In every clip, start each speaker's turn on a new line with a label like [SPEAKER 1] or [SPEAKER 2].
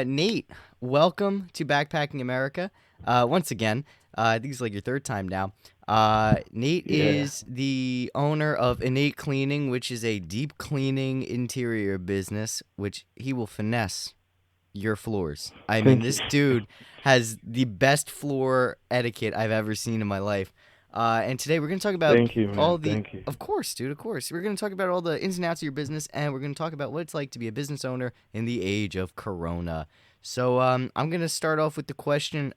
[SPEAKER 1] Nate, welcome to Backpacking America. Once again, I think it's like your third time now. Nate
[SPEAKER 2] Yeah.
[SPEAKER 1] is the owner of Innate Cleaning, which is a deep cleaning interior business, which he will finesse your floors. I mean,
[SPEAKER 2] Thank you.
[SPEAKER 1] this dude has the best floor etiquette I've ever seen in my life. And today we're going to talk about
[SPEAKER 2] Thank you,
[SPEAKER 1] all
[SPEAKER 2] man.
[SPEAKER 1] the,
[SPEAKER 2] Thank you.
[SPEAKER 1] of course, dude, of course. We're going to talk about all the ins and outs of your business, and we're going to talk about what it's like to be a business owner in the age of Corona. So I'm going to start off with the question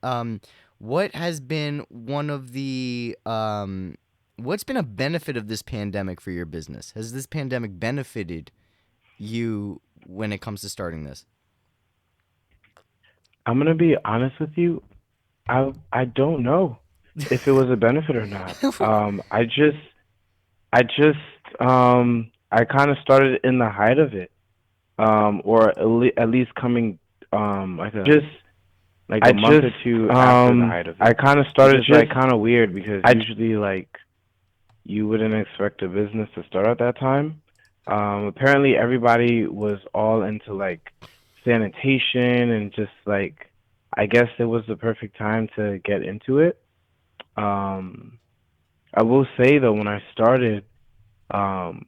[SPEAKER 1] what has been one of the, what's been a benefit of this pandemic for your business? Has this pandemic benefited you when it comes to starting this?
[SPEAKER 2] I'm gonna be honest with you. I don't know if it was a benefit or not. I kind of started in the height of it. Or at least coming like
[SPEAKER 1] I
[SPEAKER 2] a month
[SPEAKER 1] just
[SPEAKER 2] or two after the height of
[SPEAKER 1] I
[SPEAKER 2] it,
[SPEAKER 1] kind of
[SPEAKER 2] which
[SPEAKER 1] started
[SPEAKER 2] is
[SPEAKER 1] just
[SPEAKER 2] like kind of weird because
[SPEAKER 1] I
[SPEAKER 2] usually like you wouldn't expect a business to start at that time. Apparently everybody was all into like sanitation and just like I guess it was the perfect time to get into it. Um, I will say though, when I started, um,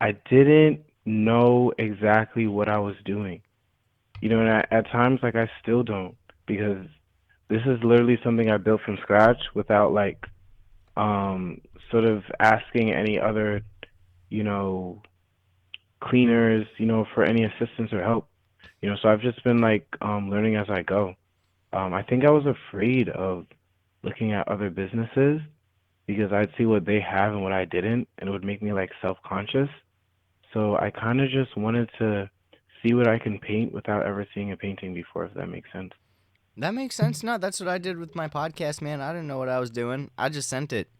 [SPEAKER 2] I didn't know exactly what I was doing. And at times, like I still don't because this is literally something I built from scratch without like um, sort of asking any other, you know, cleaners, for any assistance or help. So I've just been like learning as I go. I think I was afraid of looking at other businesses because I'd see what they have and what I didn't, and it would make me like self-conscious. So I kind of just wanted to see what I can paint without ever seeing a painting before, if that makes sense.
[SPEAKER 1] That makes sense. No, that's what I did with my podcast, man. I didn't know what I was doing. I just sent it.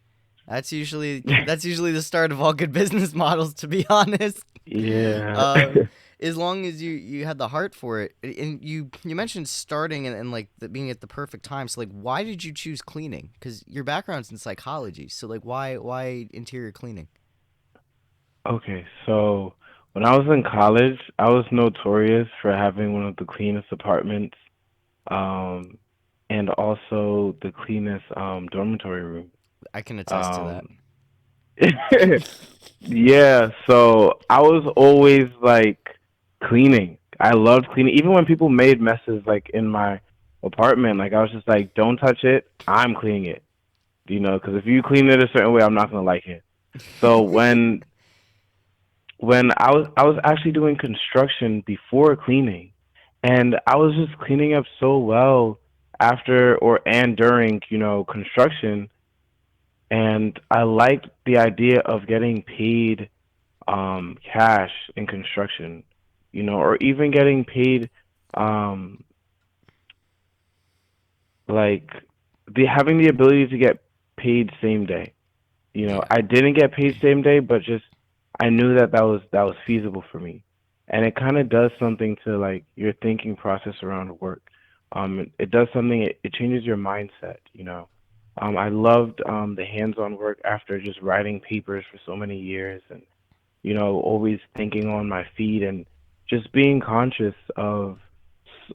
[SPEAKER 1] That's usually the start of all good business models, to be honest.
[SPEAKER 2] Yeah.
[SPEAKER 1] Um, as long as you had the heart for it, and you mentioned starting and like being at the perfect time. So like, why did you choose cleaning? Because your background's in psychology. So like, why interior cleaning?
[SPEAKER 2] Okay, so when I was in college, I was notorious for having one of the cleanest apartments, um, and also the cleanest dormitory room.
[SPEAKER 1] I can attest to that.
[SPEAKER 2] Um, yeah, so I was always like cleaning. I loved cleaning, even when people made messes like in my apartment. Like I was just like, "Don't touch it. I'm cleaning it." Because if you clean it a certain way, I'm not gonna like it. So when I was actually doing construction before cleaning, and I was just cleaning up so well after or and during construction, and I liked the idea of getting paid cash in construction, or even getting paid um like the having the ability to get paid same day.
[SPEAKER 1] Yeah.
[SPEAKER 2] I didn't get paid same day, but just I knew that was feasible for me, and it kind of does something to like your thinking process around work. It does something. It changes your mindset. I loved the hands-on work after just writing papers for so many years, and always thinking on my feet and just being conscious of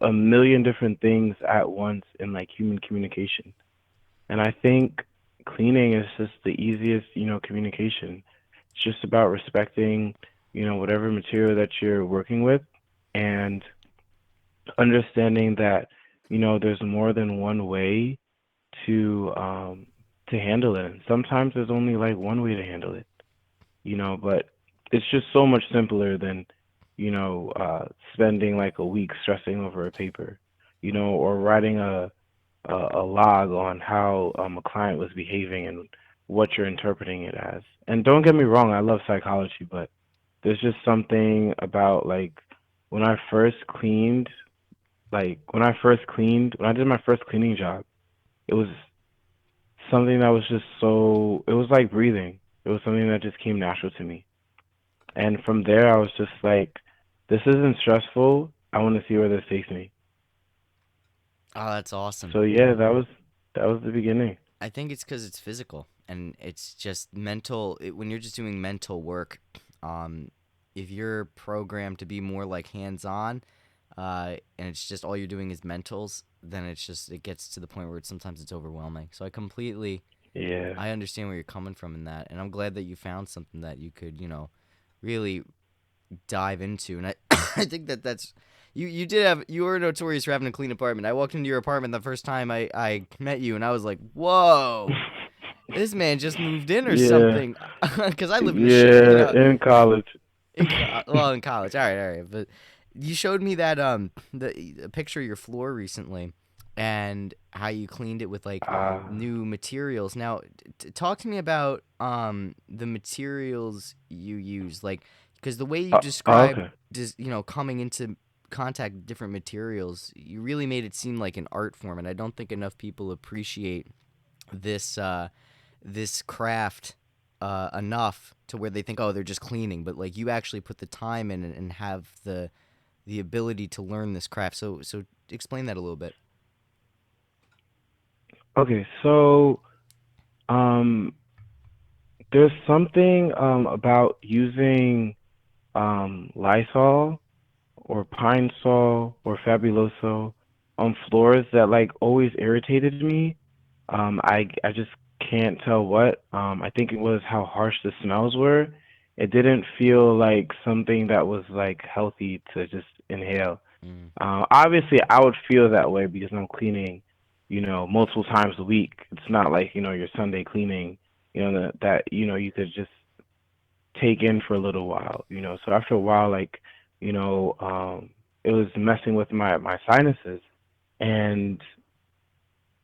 [SPEAKER 2] a million different things at once in like human communication. And I think cleaning is just the easiest, communication. It's just about respecting, whatever material that you're working with and understanding that, there's more than one way to handle it. And sometimes there's only like one way to handle it, but it's just so much simpler than, spending like a week stressing over a paper, or writing a log on how a client was behaving and what you're interpreting it as. And don't get me wrong, I love psychology, but there's just something about like when I first cleaned, when I did my first cleaning job, it was something that was just it was like breathing. It was something that just came natural to me. And from there, I was just like, this isn't stressful. I want to see where this takes me.
[SPEAKER 1] Oh, that's awesome.
[SPEAKER 2] So yeah, that was the beginning.
[SPEAKER 1] I think it's because it's physical and it's just mental. When you're just doing mental work, um, if you're programmed to be more like hands on, and it's just all you're doing is mentals, then it gets to the point where sometimes it's overwhelming. So
[SPEAKER 2] Yeah.
[SPEAKER 1] I understand where you're coming from in that, and I'm glad that you found something that you could, really dive into. And I, I think that's you were notorious for having a clean apartment. I walked into your apartment the first time I met you, and I was like, whoa, this man just moved in or
[SPEAKER 2] Yeah.
[SPEAKER 1] something, because I live in
[SPEAKER 2] Yeah. In college.
[SPEAKER 1] in college. All right, but you showed me that the a picture of your floor recently, and how you cleaned it with like
[SPEAKER 2] uh,
[SPEAKER 1] new materials. Now, talk to me about the materials you use, like because the way you described,
[SPEAKER 2] okay.
[SPEAKER 1] just coming into contact with different materials, you really made it seem like an art form, and I don't think enough people appreciate this this craft enough to where they think, oh, they're just cleaning, but like you actually put the time in and have the ability to learn this craft. So explain that a little bit.
[SPEAKER 2] Okay. So, um, there's something about using Lysol or Pine Sol or Fabuloso on floors that like always irritated me. I just can't tell what. I think it was how harsh the smells were. It didn't feel like something that was like healthy to just inhale.
[SPEAKER 1] Mm,
[SPEAKER 2] Obviously, I would feel that way because I'm cleaning, multiple times a week. It's not like, your Sunday cleaning, that you could just take in for a little while. So after a while, like, you know, um, it was messing with my sinuses, and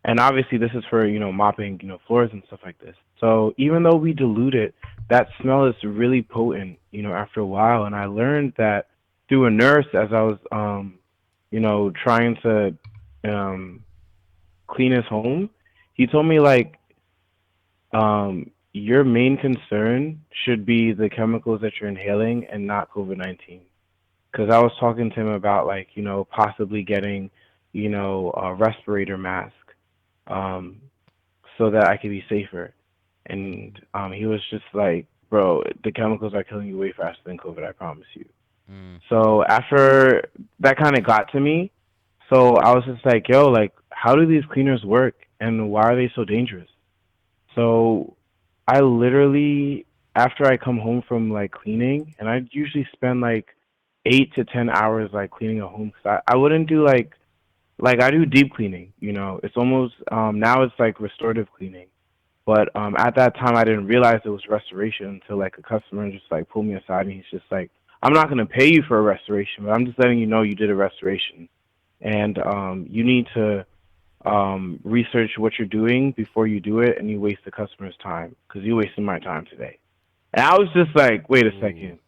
[SPEAKER 2] and obviously this is for mopping floors and stuff like this. So even though we dilute it, that smell is really potent after a while. And I learned that through a nurse as I was trying to um clean his home. He told me like your main concern should be the chemicals that you're inhaling and not COVID-19. Because I was talking to him about like possibly getting a respirator mask, um, so that I could be safer. And he was just like, bro, the chemicals are killing you way faster than COVID. I promise you.
[SPEAKER 1] mm,
[SPEAKER 2] So after that kind of got to me, so I was just like, yo, like, how do these cleaners work and why are they so dangerous? So I literally, after I come home from like cleaning, and I usually spend like 8 to 10 hours like cleaning a home. 'Cause I wouldn't do like I do deep cleaning. It's almost now it's like restorative cleaning. But at that time, I didn't realize it was restoration until like a customer just like pulled me aside and he's just like, "I'm not gonna pay you for a restoration, but I'm just letting you know you did a restoration, and you need to research what you're doing before you do it, and you waste the customer's time because you wasted my time today." And I was just like, "Wait a
[SPEAKER 1] ooh,
[SPEAKER 2] second,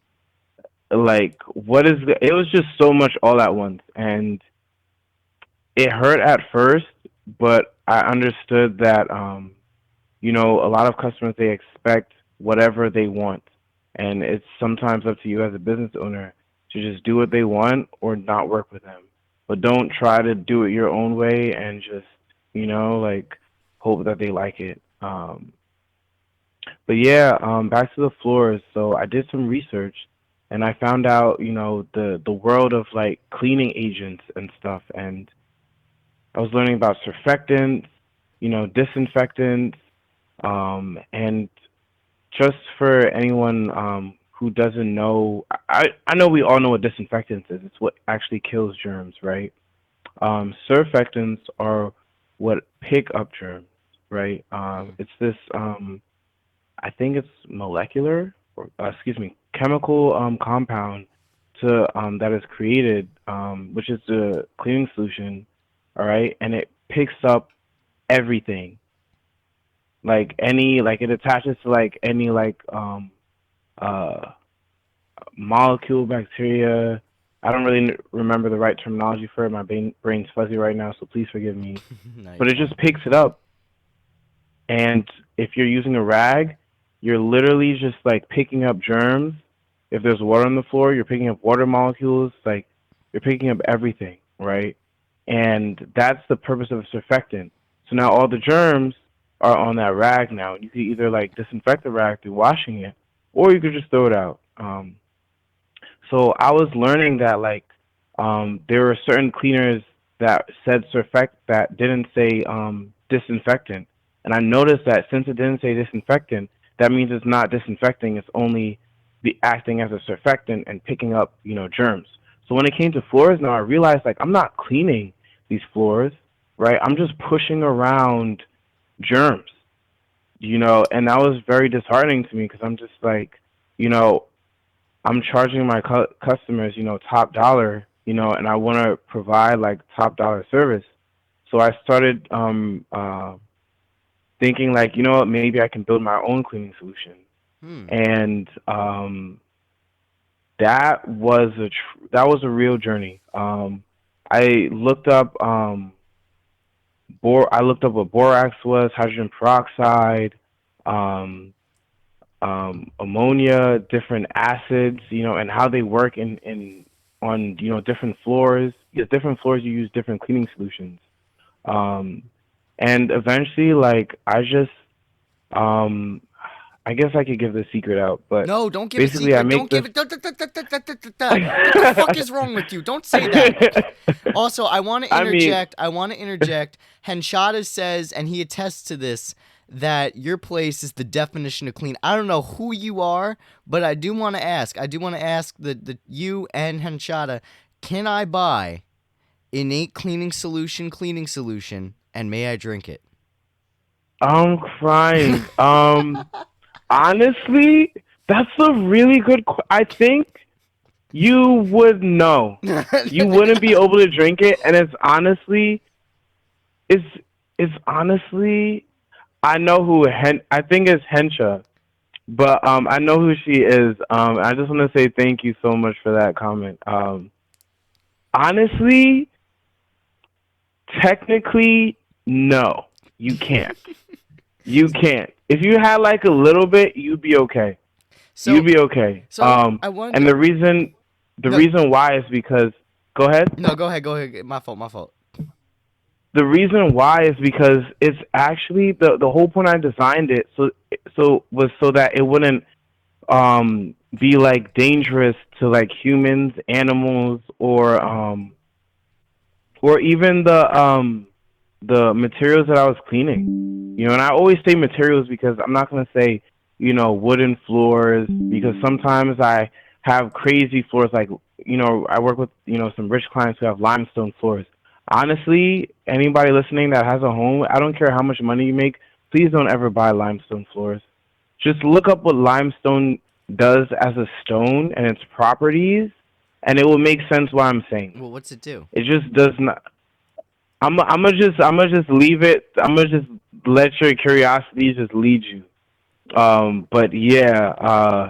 [SPEAKER 2] like what is the?" It was just so much all at once, and it hurt at first, but I understood that a lot of customers they expect whatever they want, and it's sometimes up to you as a business owner to just do what they want or not work with them. But don't try to do it your own way and just like hope that they like it. But yeah, back to the floors. So I did some research, and I found out the world of like cleaning agents and stuff, and I was learning about surfactants, disinfectants, and just for anyone who doesn't know, I know we all know what disinfectants is. It's what actually kills germs, right? Surfactants are what pick up germs, right?
[SPEAKER 1] mm,
[SPEAKER 2] It's this, I think it's molecular, or excuse me, chemical compound that is created, which is the cleaning solution, all right, and it picks up everything, like any, like it attaches to like any like uh molecule bacteria. I don't really remember the right terminology for it. My brain's fuzzy right now, so please forgive me.
[SPEAKER 1] no, you're
[SPEAKER 2] But it
[SPEAKER 1] fine.
[SPEAKER 2] just picks it up, and if you're using a rag, you're literally just like picking up germs. If there's water on the floor, you're picking up water molecules. Like you're picking up everything, right? And that's the purpose of a surfactant. So now all the germs are on that rag now. You can either like disinfect the rag through washing it, or you could just throw it out. So I was learning that like there were certain cleaners that said surfect that didn't say disinfectant, and I noticed that since it didn't say disinfectant, that means it's not disinfecting. It's only the acting as a surfactant and picking up, germs. So when it came to floors, now I realized like I'm not cleaning these floors, right? I'm just pushing around germs, and that was very disheartening to me because I'm just like, you know, I'm charging my customers, top dollar, and I want to provide like top dollar service. So I started thinking like, you know what, maybe I can build my own cleaning solution.
[SPEAKER 1] Hmm.
[SPEAKER 2] And that was a real journey. I looked up I looked up what borax was, hydrogen peroxide, um, ammonia, different acids, and how they work in on different floors. Because different floors you use different cleaning solutions. Um, and eventually, like um, I guess I could give the secret out, but
[SPEAKER 1] No, don't give a
[SPEAKER 2] basically, I
[SPEAKER 1] secret. Don't
[SPEAKER 2] make
[SPEAKER 1] give
[SPEAKER 2] this.
[SPEAKER 1] it. What the fuck is wrong with you? Don't say that. Also, I want to
[SPEAKER 2] I mean,
[SPEAKER 1] interject. I want to interject. Henshada says, and he attests to this, that your place is the definition of clean. I don't know who you are, but I do want to ask. I do want to ask the you and Henshada, can I buy Innate cleaning solution, and may I drink it?
[SPEAKER 2] I'm crying. Honestly, that's a really good. I think you would know. You wouldn't be able to drink it, and it's it's honestly. I know who I think it's Hensha, but I know who she is. I just want to say thank you so much for that comment. Honestly, technically, no, you can't. You can't. If you had like a little bit, you'd be okay. You'd
[SPEAKER 1] so,
[SPEAKER 2] be okay.
[SPEAKER 1] I wanted
[SPEAKER 2] And
[SPEAKER 1] to.
[SPEAKER 2] the
[SPEAKER 1] No,
[SPEAKER 2] reason why is because, go ahead.
[SPEAKER 1] no, go ahead, go ahead. My fault, my fault.
[SPEAKER 2] The reason why is because it's actually the whole point I designed it was so that it wouldn't be like dangerous to like humans, animals, or even the materials that I was cleaning. And I always say materials because I'm not gonna say, wooden floors because sometimes I have crazy floors like, I work with, some rich clients who have limestone floors. Honestly, anybody listening that has a home, I don't care how much money you make, please don't ever buy limestone floors. Just look up what limestone does as a stone and its properties, and it will make sense what I'm saying.
[SPEAKER 1] Well, what's it do?
[SPEAKER 2] It just does not. I'm gonna just leave it. I'm gonna just let your curiosity just lead you. But yeah,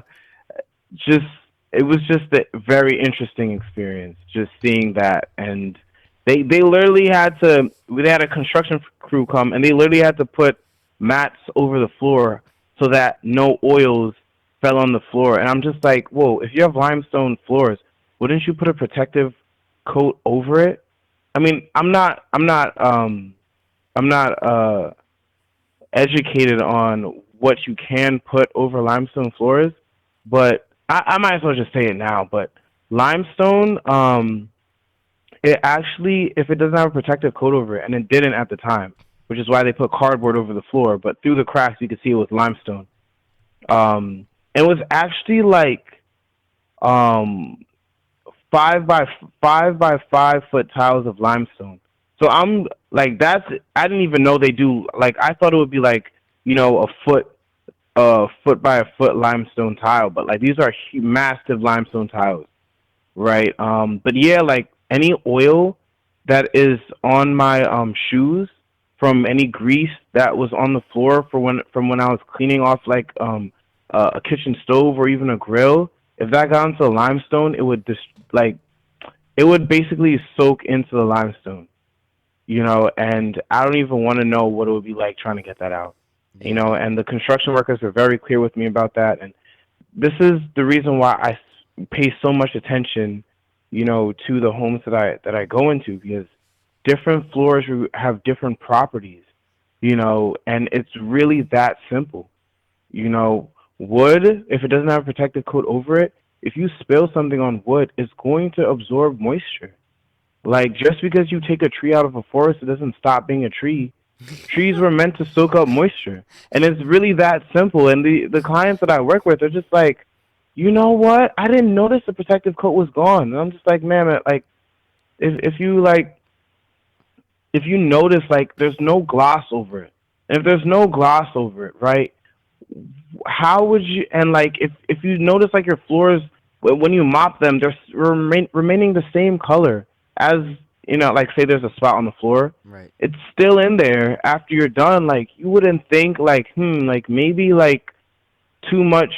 [SPEAKER 2] just it was just a very interesting experience, just seeing that, and they literally had to. They had a construction crew come, and they literally had to put mats over the floor so that no oils fell on the floor. And I'm just like, whoa! If you have limestone floors, wouldn't you put a protective coat over it? I mean, I'm not educated on what you can put over limestone floors, but I might as well just say it now. But limestone, it actually, if it doesn't have a protective coat over it, and it didn't at the time, which is why they put cardboard over the floor, but through the cracks you could see it was limestone. It was actually like um 5 by 5 foot tiles of limestone. So I'm like, I didn't even know they do. Like I thought it would be like, a foot by a foot limestone tile, but like these are massive limestone tiles, right? But yeah, like any oil that is on my shoes from any grease that was on the floor from when I was cleaning off like a kitchen stove or even a grill, if that got into the limestone, it would just like it would basically soak into the limestone, and I don't even want to know what it would be like trying to get that out.
[SPEAKER 1] Yeah.
[SPEAKER 2] And the construction workers are very clear with me about that, and this is the reason why pay so much attention, to the homes that I go into because different floors have different properties, and it's really that simple. Wood, if it doesn't have a protective coat over it, if you spill something on wood, it's going to absorb moisture. Like, just because you take a tree out of a forest, it doesn't stop being a tree. Trees were meant to soak up moisture, and it's really that simple. And the clients that I work with are just like, you know what? I didn't notice the protective coat was gone. And I'm just like, man, like, if you like, if you notice, like, there's no gloss over it. And if there's no gloss over it, right? How would you? And like, if you notice, like, your floors, when you mop them, they're remaining the same color as, like, say there's a spot on the floor,
[SPEAKER 1] Right.
[SPEAKER 2] it's still in there after you're done. Like, you wouldn't think, like, like, maybe, like, too much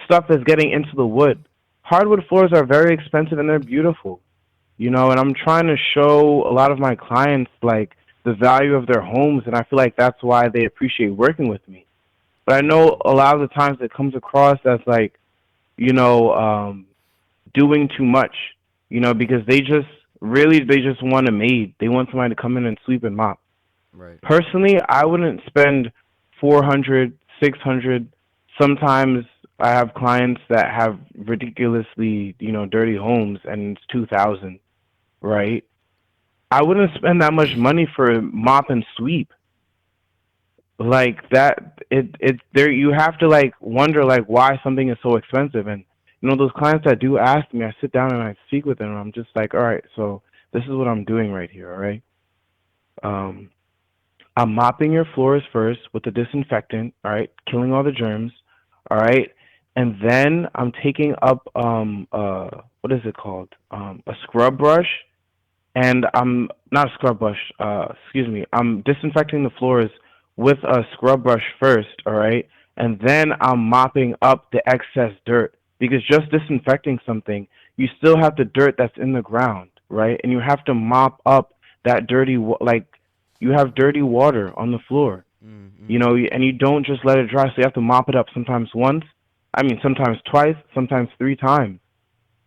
[SPEAKER 2] stuff is getting into the wood. Hardwood floors are very expensive and they're beautiful, and I'm trying to show a lot of my clients, like, the value of their homes, and I feel like that's why they appreciate working with me. But I know a lot of the times it comes across as like, you know, um, doing too much, because they just want a maid. They want somebody to come in and sweep and mop.
[SPEAKER 1] Right.
[SPEAKER 2] Personally, I wouldn't spend 400, 600. Sometimes I have clients that have ridiculously, dirty homes and it's 2,000, right? I wouldn't spend that much money for mop and sweep. Like that, it there, you have to, like, wonder, like, why something is so expensive. And those clients that do ask me, I sit down and I speak with them and I'm just like, all right, so this is what I'm doing right here. All right, um I'm mopping your floors first with the disinfectant, all right, killing all the germs, all right, and then I'm taking up what is it called, a scrub brush, and I'm not a scrub brush. Excuse me. I'm disinfecting the floors with a scrub brush first, all right, and then I'm mopping up the excess dirt, because just disinfecting something, you still have the dirt that's in the ground, right, and you have to mop up that like, you have dirty water on the floor,
[SPEAKER 1] Mm-hmm.
[SPEAKER 2] and you don't just let it dry, so you have to mop it up sometimes once. I mean, sometimes twice, sometimes three times,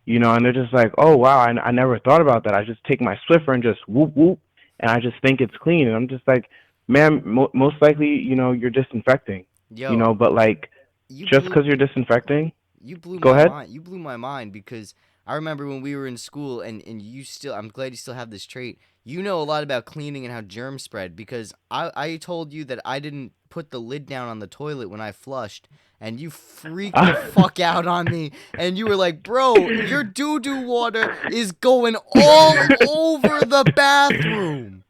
[SPEAKER 2] and they're just like, oh wow, I never thought about that. I just take my Swiffer and just whoop whoop, and I just think it's clean. And I'm just like, man, most likely, you're disinfecting,
[SPEAKER 1] Yo,
[SPEAKER 2] but like,
[SPEAKER 1] you
[SPEAKER 2] just
[SPEAKER 1] blew
[SPEAKER 2] because you're disinfecting,
[SPEAKER 1] you blew
[SPEAKER 2] go
[SPEAKER 1] my
[SPEAKER 2] ahead.
[SPEAKER 1] mind. You blew my mind because I remember when we were in school, and you still. I'm glad you still have this trait. You know a lot about cleaning and how germs spread because I told you that I didn't put the lid down on the toilet when I flushed, and you freaked the fuck out on me, and you were like, "Bro, your doo doo water is going all over the bathroom."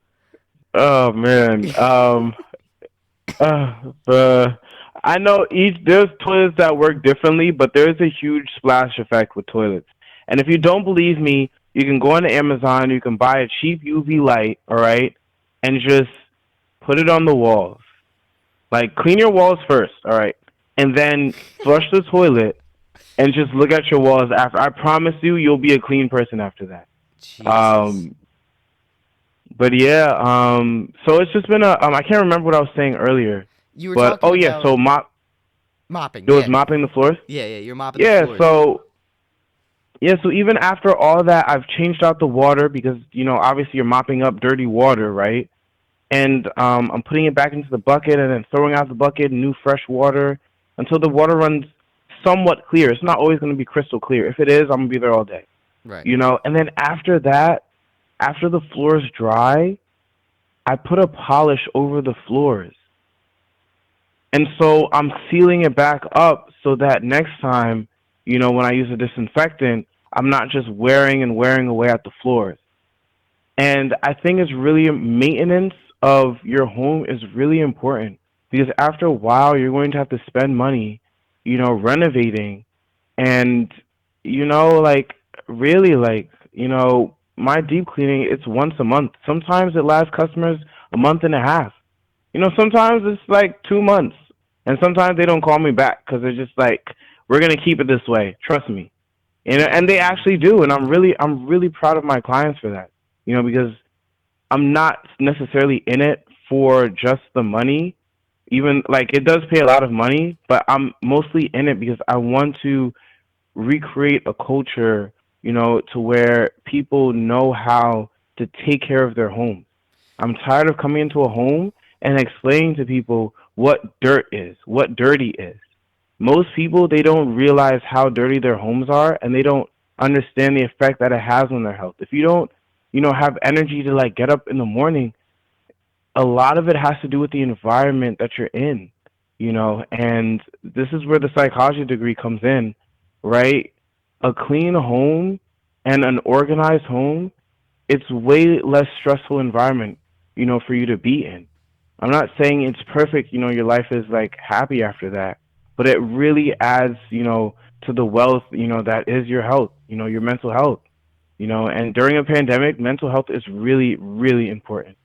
[SPEAKER 2] Oh man, the I know there's toilets that work differently, but there's a huge splash effect with toilets. And if you don't believe me, you can go on Amazon. You can buy a cheap UV light, all right, and just put it on the walls. Like, clean your walls first, all right, and then flush the toilet and just look at your walls after. I promise you, you'll be a clean person after that.
[SPEAKER 1] Jesus.
[SPEAKER 2] Um, but yeah, so it's just been I can't remember what I was saying earlier,
[SPEAKER 1] You were
[SPEAKER 2] but
[SPEAKER 1] talking
[SPEAKER 2] oh yeah,
[SPEAKER 1] about
[SPEAKER 2] so
[SPEAKER 1] mopping.
[SPEAKER 2] it was
[SPEAKER 1] Yeah.
[SPEAKER 2] mopping the floors.
[SPEAKER 1] Yeah, yeah, you're mopping the
[SPEAKER 2] Yeah,
[SPEAKER 1] floors.
[SPEAKER 2] so even after all that, I've changed out the water because obviously you're mopping up dirty water, right? And I'm putting it back into the bucket and then throwing out the bucket, new fresh water, until the water runs somewhat clear. It's not always going to be crystal clear. If it is, I'm gonna be there all day,
[SPEAKER 1] Right.
[SPEAKER 2] And then after that, after the floors dry, I put a polish over the floors. And so I'm sealing it back up so that next time, when I use a disinfectant, I'm not just wearing and wearing away at the floors. And I think it's really, maintenance of your home is really important, because after a while you're going to have to spend money, renovating, and like, really, like, my deep cleaning, it's once a month. Sometimes it lasts customers a month and a half. Sometimes it's like 2 months, and sometimes they don't call me back because they're just like, we're gonna keep it this way. Trust me, and they
[SPEAKER 1] Mm-hmm.
[SPEAKER 2] actually do, and I'm really proud of my clients for that. Because I'm not necessarily in it for just the money. Even, like, it does pay a lot of money, but I'm mostly in it because I want to recreate a culture, to where people know how to take care of their homes. I'm tired of coming into a home and explaining to people what dirt is, what dirty is. Most people, they don't realize how dirty their homes are, and they don't understand the effect that it has on their health. If you don't have energy to like get up in the morning, a lot of it has to do with the environment that you're in, and this is where the psychology degree comes in, right? A clean home and an organized home, it's way less stressful environment, for you to be in. I'm not saying it's perfect, your life is like happy after that, but it really adds, to the wealth, that is your health, your mental health, and during a pandemic, mental health is really, really important.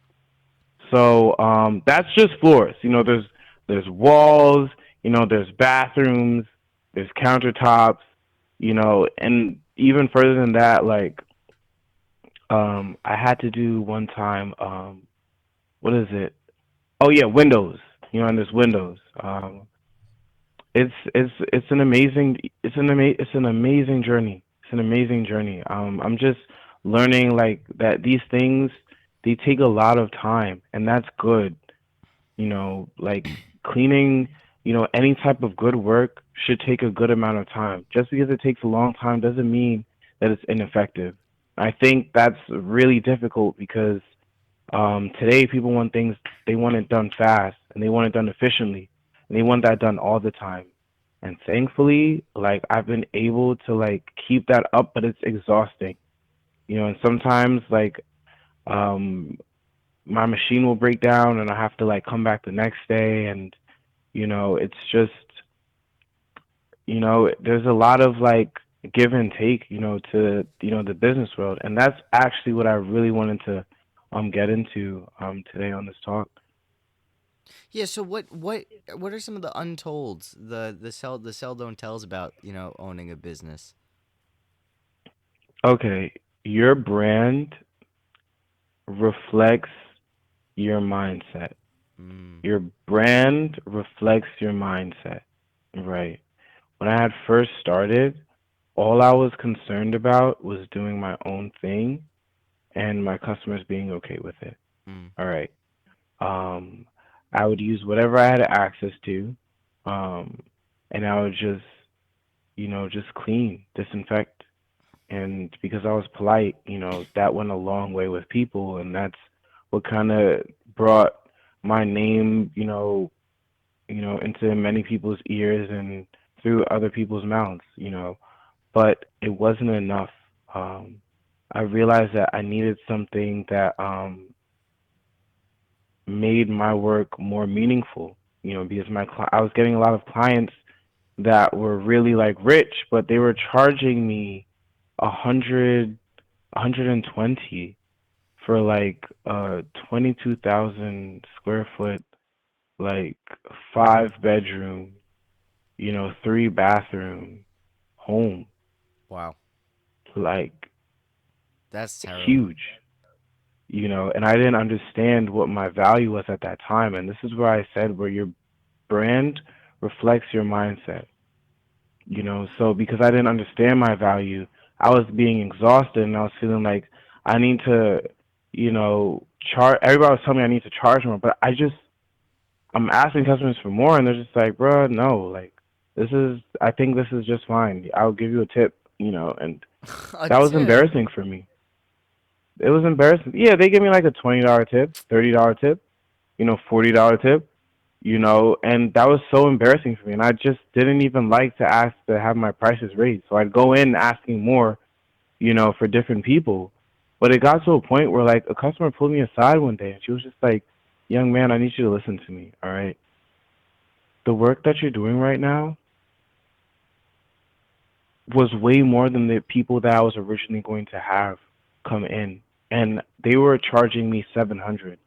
[SPEAKER 2] So that's just floors. There's walls. There's bathrooms. There's countertops. And even further than that, like I had to do one time. What is it? Oh yeah, windows. And there's windows. It's an amazing it's an amazing journey. It's an amazing journey. I'm just learning like that these things, they take a lot of time, and that's good. Like cleaning, any type of good work should take a good amount of time. Just because it takes a long time doesn't mean that it's ineffective. I think that's really difficult because today people want things, they want it done fast and they want it done efficiently and they want that done all the time. And thankfully, like I've been able to like keep that up, but it's exhausting. And sometimes like um my machine will break down and I have to like come back the next day, and it's just, there's a lot of like give and take, to the business world, and that's actually what I really wanted to get into today on this talk.
[SPEAKER 1] Yeah. So what are some of the untolds, the sell don't tells about owning a business?
[SPEAKER 2] Okay, your brand reflects your mindset.
[SPEAKER 1] Mm,
[SPEAKER 2] Your brand reflects your mindset, right? When I had first started, all I was concerned about was doing my own thing and my customers being okay with it.
[SPEAKER 1] mm.
[SPEAKER 2] All right. Um, I would use whatever I had access to, um, and I would just, just clean, disinfect. And because I was polite, that went a long way with people, and that's what kind of brought my name, into many people's ears and through other people's mouths. But it wasn't enough. Um, I realized that I needed something that made my work more meaningful. Because I was getting a lot of clients that were really like rich, but they were charging me 100, 120 for like 22,000 square foot, like 5 bedroom, 3 bathroom home,
[SPEAKER 1] Wow,
[SPEAKER 2] like
[SPEAKER 1] that's terrible.
[SPEAKER 2] huge, and I didn't understand what my value was at that time. And this is where I said where your brand reflects your mindset, so because I didn't understand my value, I was being exhausted and I was feeling like I need to, charge. Everybody was telling me I need to charge more, but I'm asking customers for more, and they're just like, bro, no, like I think this is just fine. I'll give you a tip, and
[SPEAKER 1] A
[SPEAKER 2] that was
[SPEAKER 1] tip.
[SPEAKER 2] embarrassing for me. It was embarrassing. Yeah, they give me like a $20 tip, $30 tip, $40 tip, and that was so embarrassing for me. And I just didn't even like to ask to have my prices raised. So I'd go in asking more, for different people. But it got to a point where like a customer pulled me aside one day and she was just like, young man, I need you to listen to me, all right? The work that you're doing right now was way more than the people that I was originally going to have come in. And they were charging me 700.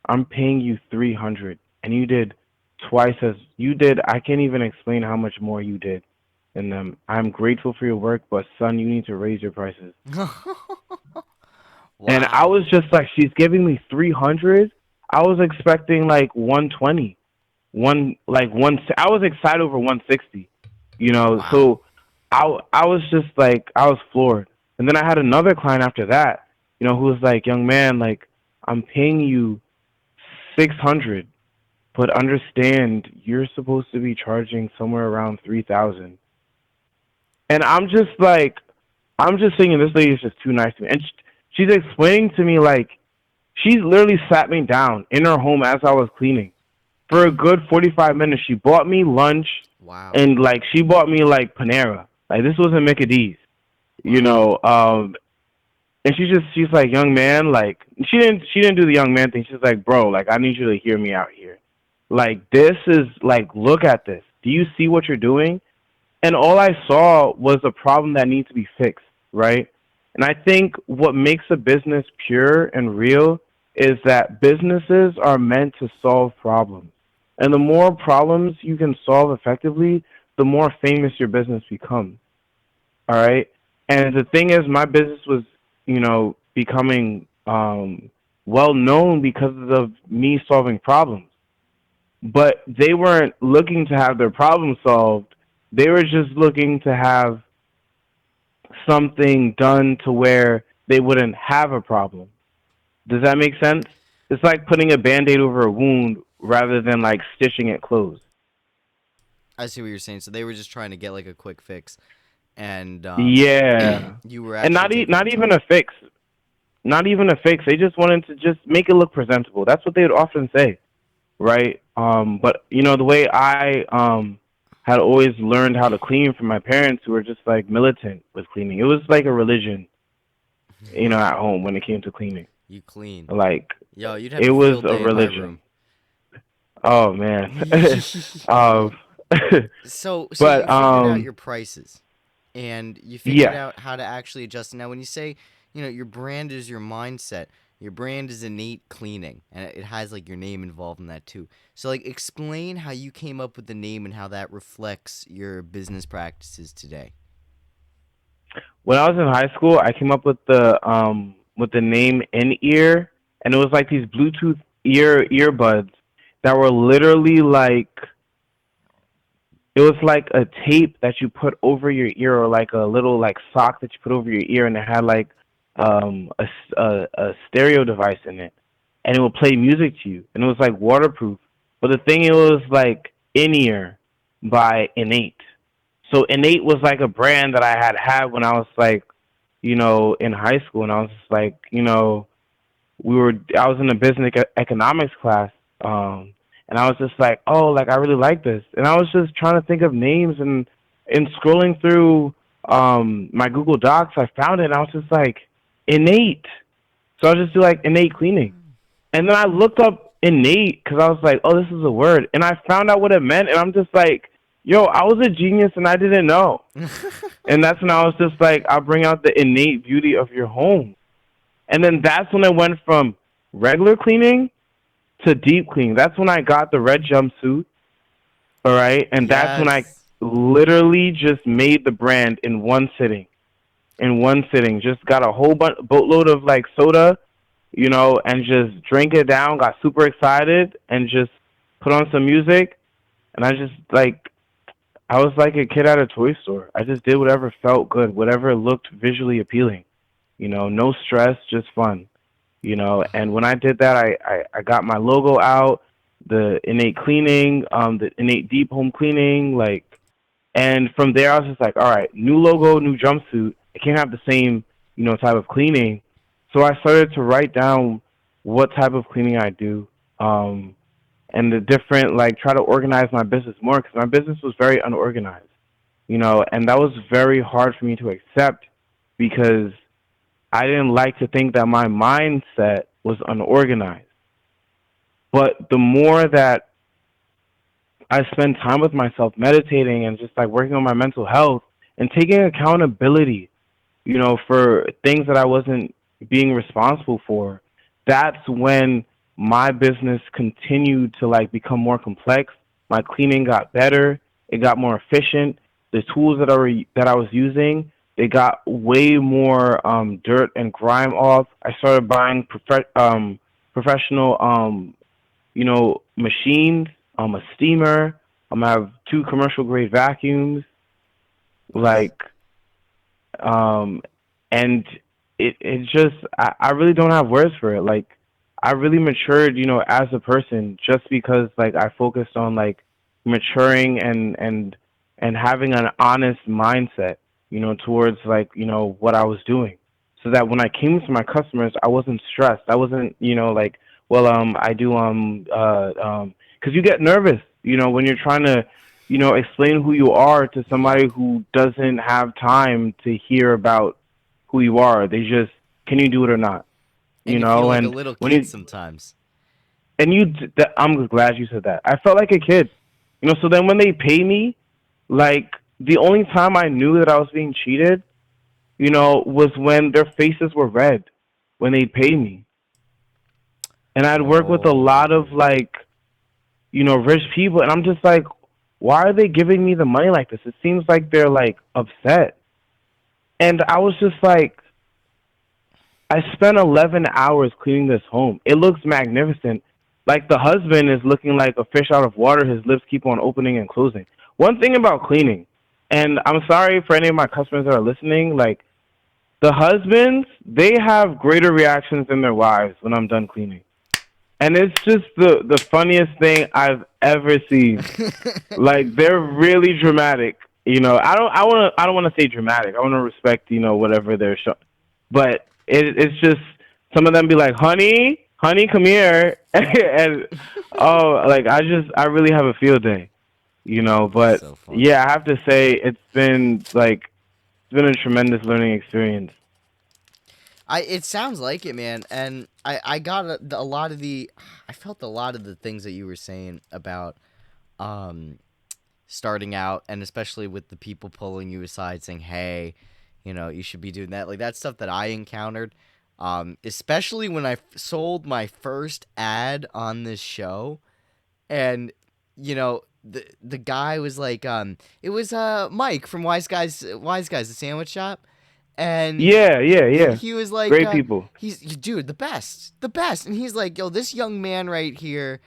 [SPEAKER 2] I'm paying you 300, and you did twice as you did. I can't even explain how much more you did than them. I'm grateful for your work, but son, you need to raise your prices. And I
[SPEAKER 1] Wow.
[SPEAKER 2] was just like, she's giving me 300. I was expecting like 120, I was excited over 160,
[SPEAKER 1] Wow.
[SPEAKER 2] So I was just like, I was floored. And then I had another client after that, who was like, young man, like I'm paying you 600, but understand you're supposed to be charging somewhere around 3,000. And I'm just like, I'm just thinking this lady is just too nice to me. And she's explaining to me like she literally sat me down in her home as I was cleaning for a good 45 minutes. She bought me lunch
[SPEAKER 1] Wow.
[SPEAKER 2] and like she bought me like Panera. Like this wasn't Mickey D's, you
[SPEAKER 1] Wow.
[SPEAKER 2] know. And she's like, young man, like she didn't do the young man thing. She's like, bro, like I need you to hear me out here. Like this is like, look at this. Do you see what you're doing? And all I saw was a problem that needs to be fixed, right? And I think what makes a business pure and real is that businesses are meant to solve problems. And the more problems you can solve effectively, the more famous your business becomes. All right. And the thing is, my business was, becoming well known because of me solving problems. But they weren't looking to have their problem solved. They were just looking to have something done to where they wouldn't have a problem. Does that make sense? It's like putting a band-aid over a wound rather than like stitching it closed.
[SPEAKER 1] I see what you're saying. So they were just trying to get like a quick fix, and
[SPEAKER 2] Yeah.
[SPEAKER 1] you were
[SPEAKER 2] And
[SPEAKER 1] actually taking
[SPEAKER 2] not
[SPEAKER 1] your
[SPEAKER 2] even
[SPEAKER 1] time.
[SPEAKER 2] a fix. Not even a fix. They just wanted to just make it look presentable. That's what they would often say, right? But the way I had always learned how to clean from my parents, who were just like militant with cleaning. It was like a religion, at home when it came to cleaning.
[SPEAKER 1] You clean.
[SPEAKER 2] Like
[SPEAKER 1] Yo, you'd have
[SPEAKER 2] it
[SPEAKER 1] a
[SPEAKER 2] was
[SPEAKER 1] field
[SPEAKER 2] a
[SPEAKER 1] day in my
[SPEAKER 2] religion.
[SPEAKER 1] room.
[SPEAKER 2] Oh man. um,
[SPEAKER 1] So you
[SPEAKER 2] but
[SPEAKER 1] figured out your prices, and you figured
[SPEAKER 2] yes.
[SPEAKER 1] out how to actually adjust. Now, when you say, your brand is your mindset, your brand is Innate Cleaning, and it has like your name involved in that too. So, like, explain how you came up with the name and how that reflects your business practices today.
[SPEAKER 2] When I was in high school, I came up with the name in ear, and it was like these Bluetooth earbuds that were literally like, it was like a tape that you put over your ear, or like a little like sock that you put over your ear, and it had like a stereo device in it, and it would play music to you, and it was like waterproof. But the thing, it was like in ear by Innate. So Innate was like a brand that I had when I was like, in high school, and I was just like, I was in a business economics class, and I was just like, oh, like I really like this, and I was just trying to think of names, and scrolling through my Google Docs, I found it, and I was just like, innate. So I just do like innate cleaning, and then I looked up innate because I was like, oh, this is a word, and I found out what it meant, and I'm just like, yo, I was a genius and I didn't know. And that's when I was just like, I'll bring out the innate beauty of your home. And then that's when I went from regular cleaning to deep cleaning. That's when I got the red jumpsuit, all right? And that's when I
[SPEAKER 1] Yes.
[SPEAKER 2] literally just made the brand in one sitting. In one sitting. Just got a whole boatload of like soda, and just drank it down, got super excited, and just put on some music. And I just like, I was like a kid at a toy store. I just did whatever felt good, whatever looked visually appealing. No stress, just fun. And when I did that, I got my logo out, the innate cleaning, the innate deep home cleaning, like, and from there I was just like, all right, new logo, new jumpsuit. I can't have the same, type of cleaning. So I started to write down what type of cleaning I do. And the different, like, try to organize my business more, because my business was very unorganized, and that was very hard for me to accept, because I didn't like to think that my mindset was unorganized. But the more that I spend time with myself, meditating and just like working on my mental health and taking accountability, for things that I wasn't being responsible for, that's when my business continued to like become more complex. My cleaning got better. It got more efficient. The tools that I was using, they got way more dirt and grime off. I started buying professional machines, a steamer. I have two commercial grade vacuums,
[SPEAKER 1] Nice.
[SPEAKER 2] like, um, and it just, I really don't have words for it. Like, I really matured, as a person, just because like I focused on like maturing and having an honest mindset, towards like, what I was doing. so that when I came to my customers, I wasn't stressed. I wasn't, like, well, I do, because you get nervous, when you're trying to, explain who you are to somebody who doesn't have time to hear about who you are. They just, can you do it or not?
[SPEAKER 1] And you feel like a
[SPEAKER 2] And
[SPEAKER 1] little
[SPEAKER 2] when
[SPEAKER 1] kid
[SPEAKER 2] you,
[SPEAKER 1] sometimes.
[SPEAKER 2] I'm glad you said that. I felt like a kid, so then when they pay me, like, the only time I knew that I was being cheated, was when their faces were red when they paid me. And I'd work with a lot of,
[SPEAKER 1] Oh.
[SPEAKER 2] like, rich people, and I'm just like, why are they giving me the money like this? It seems like they're, like, upset. And I was just like, I spent 11 hours cleaning this home. It looks magnificent. Like, the husband is looking like a fish out of water. His lips keep on opening and closing. One thing about cleaning, and I'm sorry for any of my customers that are listening, like, the husbands, they have greater reactions than their wives when I'm done cleaning. And it's just the funniest thing I've ever seen. Like, they're really dramatic. I don't want to say dramatic. I want to respect, whatever they're showing. But it's just some of them be like, "Honey, honey, come here." And oh, like, I really have a field day,
[SPEAKER 1] That's
[SPEAKER 2] but
[SPEAKER 1] so funny.
[SPEAKER 2] yeah, I have to say it's been a tremendous learning experience.
[SPEAKER 1] It sounds like it, man, and I got a lot of the I felt a lot of the things that you were saying about um starting out, and especially with the people pulling you aside saying, "Hey, you should be doing that." Like, that stuff that I encountered, especially when I sold my first ad on this show, and the guy was like, it was Mike from Wise Guys, the sandwich shop, and
[SPEAKER 2] Yeah, yeah, yeah.
[SPEAKER 1] he was like,
[SPEAKER 2] Great people.
[SPEAKER 1] he's dude, the best, and he's like, yo, this young man right here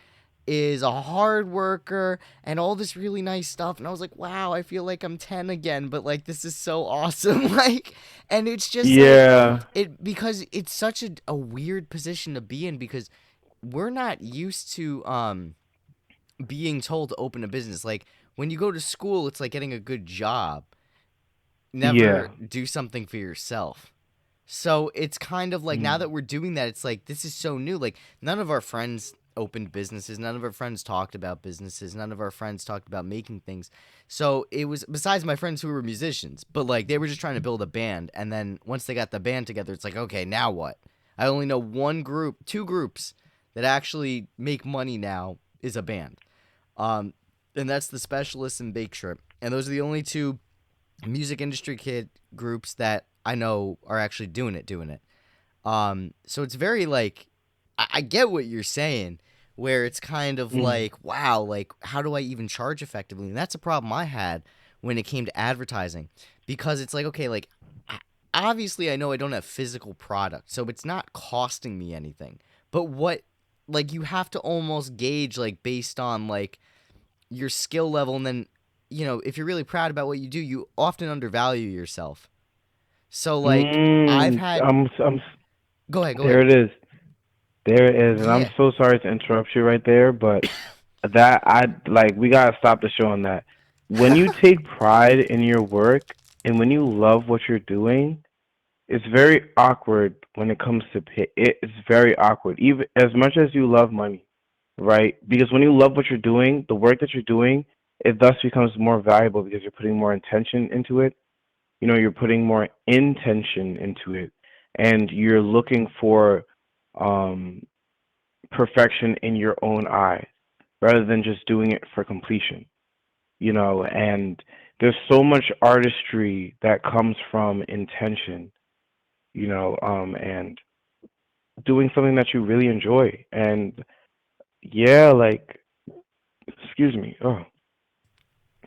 [SPEAKER 1] is a hard worker and all this really nice stuff. And I was like, wow, I feel like I'm 10 again, but like, this is so awesome. Like, and it's just like,
[SPEAKER 2] Yeah.
[SPEAKER 1] because it's such a weird position to be in, because we're not used to being told to open a business. Like, when you go to school, it's like getting a good job, never
[SPEAKER 2] Yeah.
[SPEAKER 1] do something for yourself. So it's kind of like, now
[SPEAKER 2] Mm.
[SPEAKER 1] that we're doing that, it's like, this is so new. Like, none of our friends opened businesses. None of our friends talked about businesses. None of our friends talked about making things. So it was, besides my friends who were musicians, but like, they were just trying to build a band. And then once they got the band together, it's like, okay, now what? I only know one group, two groups that actually make money now is a band. Um, and that's the Specialists and Bake Shrimp. And those are the only two music industry kid groups that I know are actually doing it. So it's very like, I get what you're saying, where it's kind of
[SPEAKER 2] Mm.
[SPEAKER 1] like, wow, like, how do I even charge effectively? And that's a problem I had when it came to advertising, because it's like, okay, like, obviously I know I don't have physical product, so it's not costing me anything. But what, like, you have to almost gauge, like, based on like your skill level, and then, if you're really proud about what you do, you often undervalue yourself. So like, I've
[SPEAKER 2] Mm.
[SPEAKER 1] had go ahead, go
[SPEAKER 2] There
[SPEAKER 1] ahead.
[SPEAKER 2] it is. There it is. And I'm
[SPEAKER 1] Yeah.
[SPEAKER 2] so sorry to interrupt you right there, but that I like we gotta stop the show on that. When you take pride in your work and when you love what you're doing, it's very awkward when it comes to pay. It's very awkward, even as much as you love money, right? Because when you love what you're doing, the work that you're doing, it thus becomes more valuable because you're putting more intention into it. You're putting more intention into it, and you're looking for um, perfection in your own eyes rather than just doing it for completion. And there's so much artistry that comes from intention, and doing something that you really enjoy. And yeah, like, excuse me. Oh,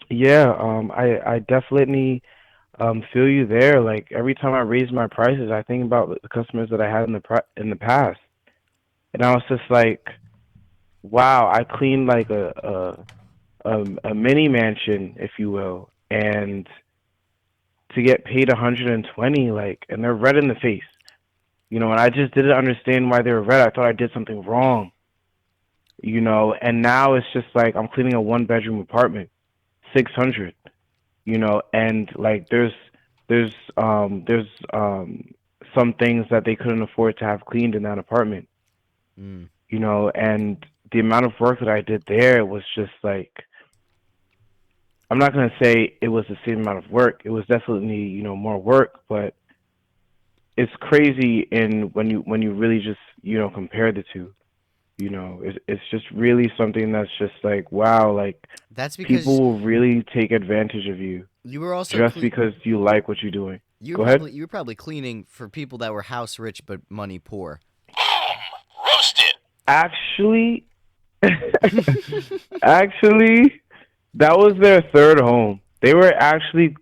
[SPEAKER 2] yeah. I definitely feel you there. Like, every time I raise my prices, I think about the customers that I had in the past, and I was just like, wow, I cleaned like a mini mansion, if you will, and to get paid 120, like, and they're red in the face, and I just didn't understand why they were red. I thought I did something wrong, and now it's just like I'm cleaning a one-bedroom apartment, 600, and like there's some things that they couldn't afford to have cleaned in that apartment,
[SPEAKER 1] Mm.
[SPEAKER 2] and the amount of work that I did there was just like, I'm not gonna say it was the same amount of work. It was definitely, more work, but it's crazy in when you really just, compare the two. It's just really something that's just like, wow, like
[SPEAKER 1] That's
[SPEAKER 2] people
[SPEAKER 1] because
[SPEAKER 2] will really take advantage of you
[SPEAKER 1] you were also
[SPEAKER 2] just because you like what you're doing. Go ahead.
[SPEAKER 1] you were probably cleaning for people that were house rich but money poor.
[SPEAKER 3] Roasted.
[SPEAKER 2] Actually, actually, that was their third home. They were actually,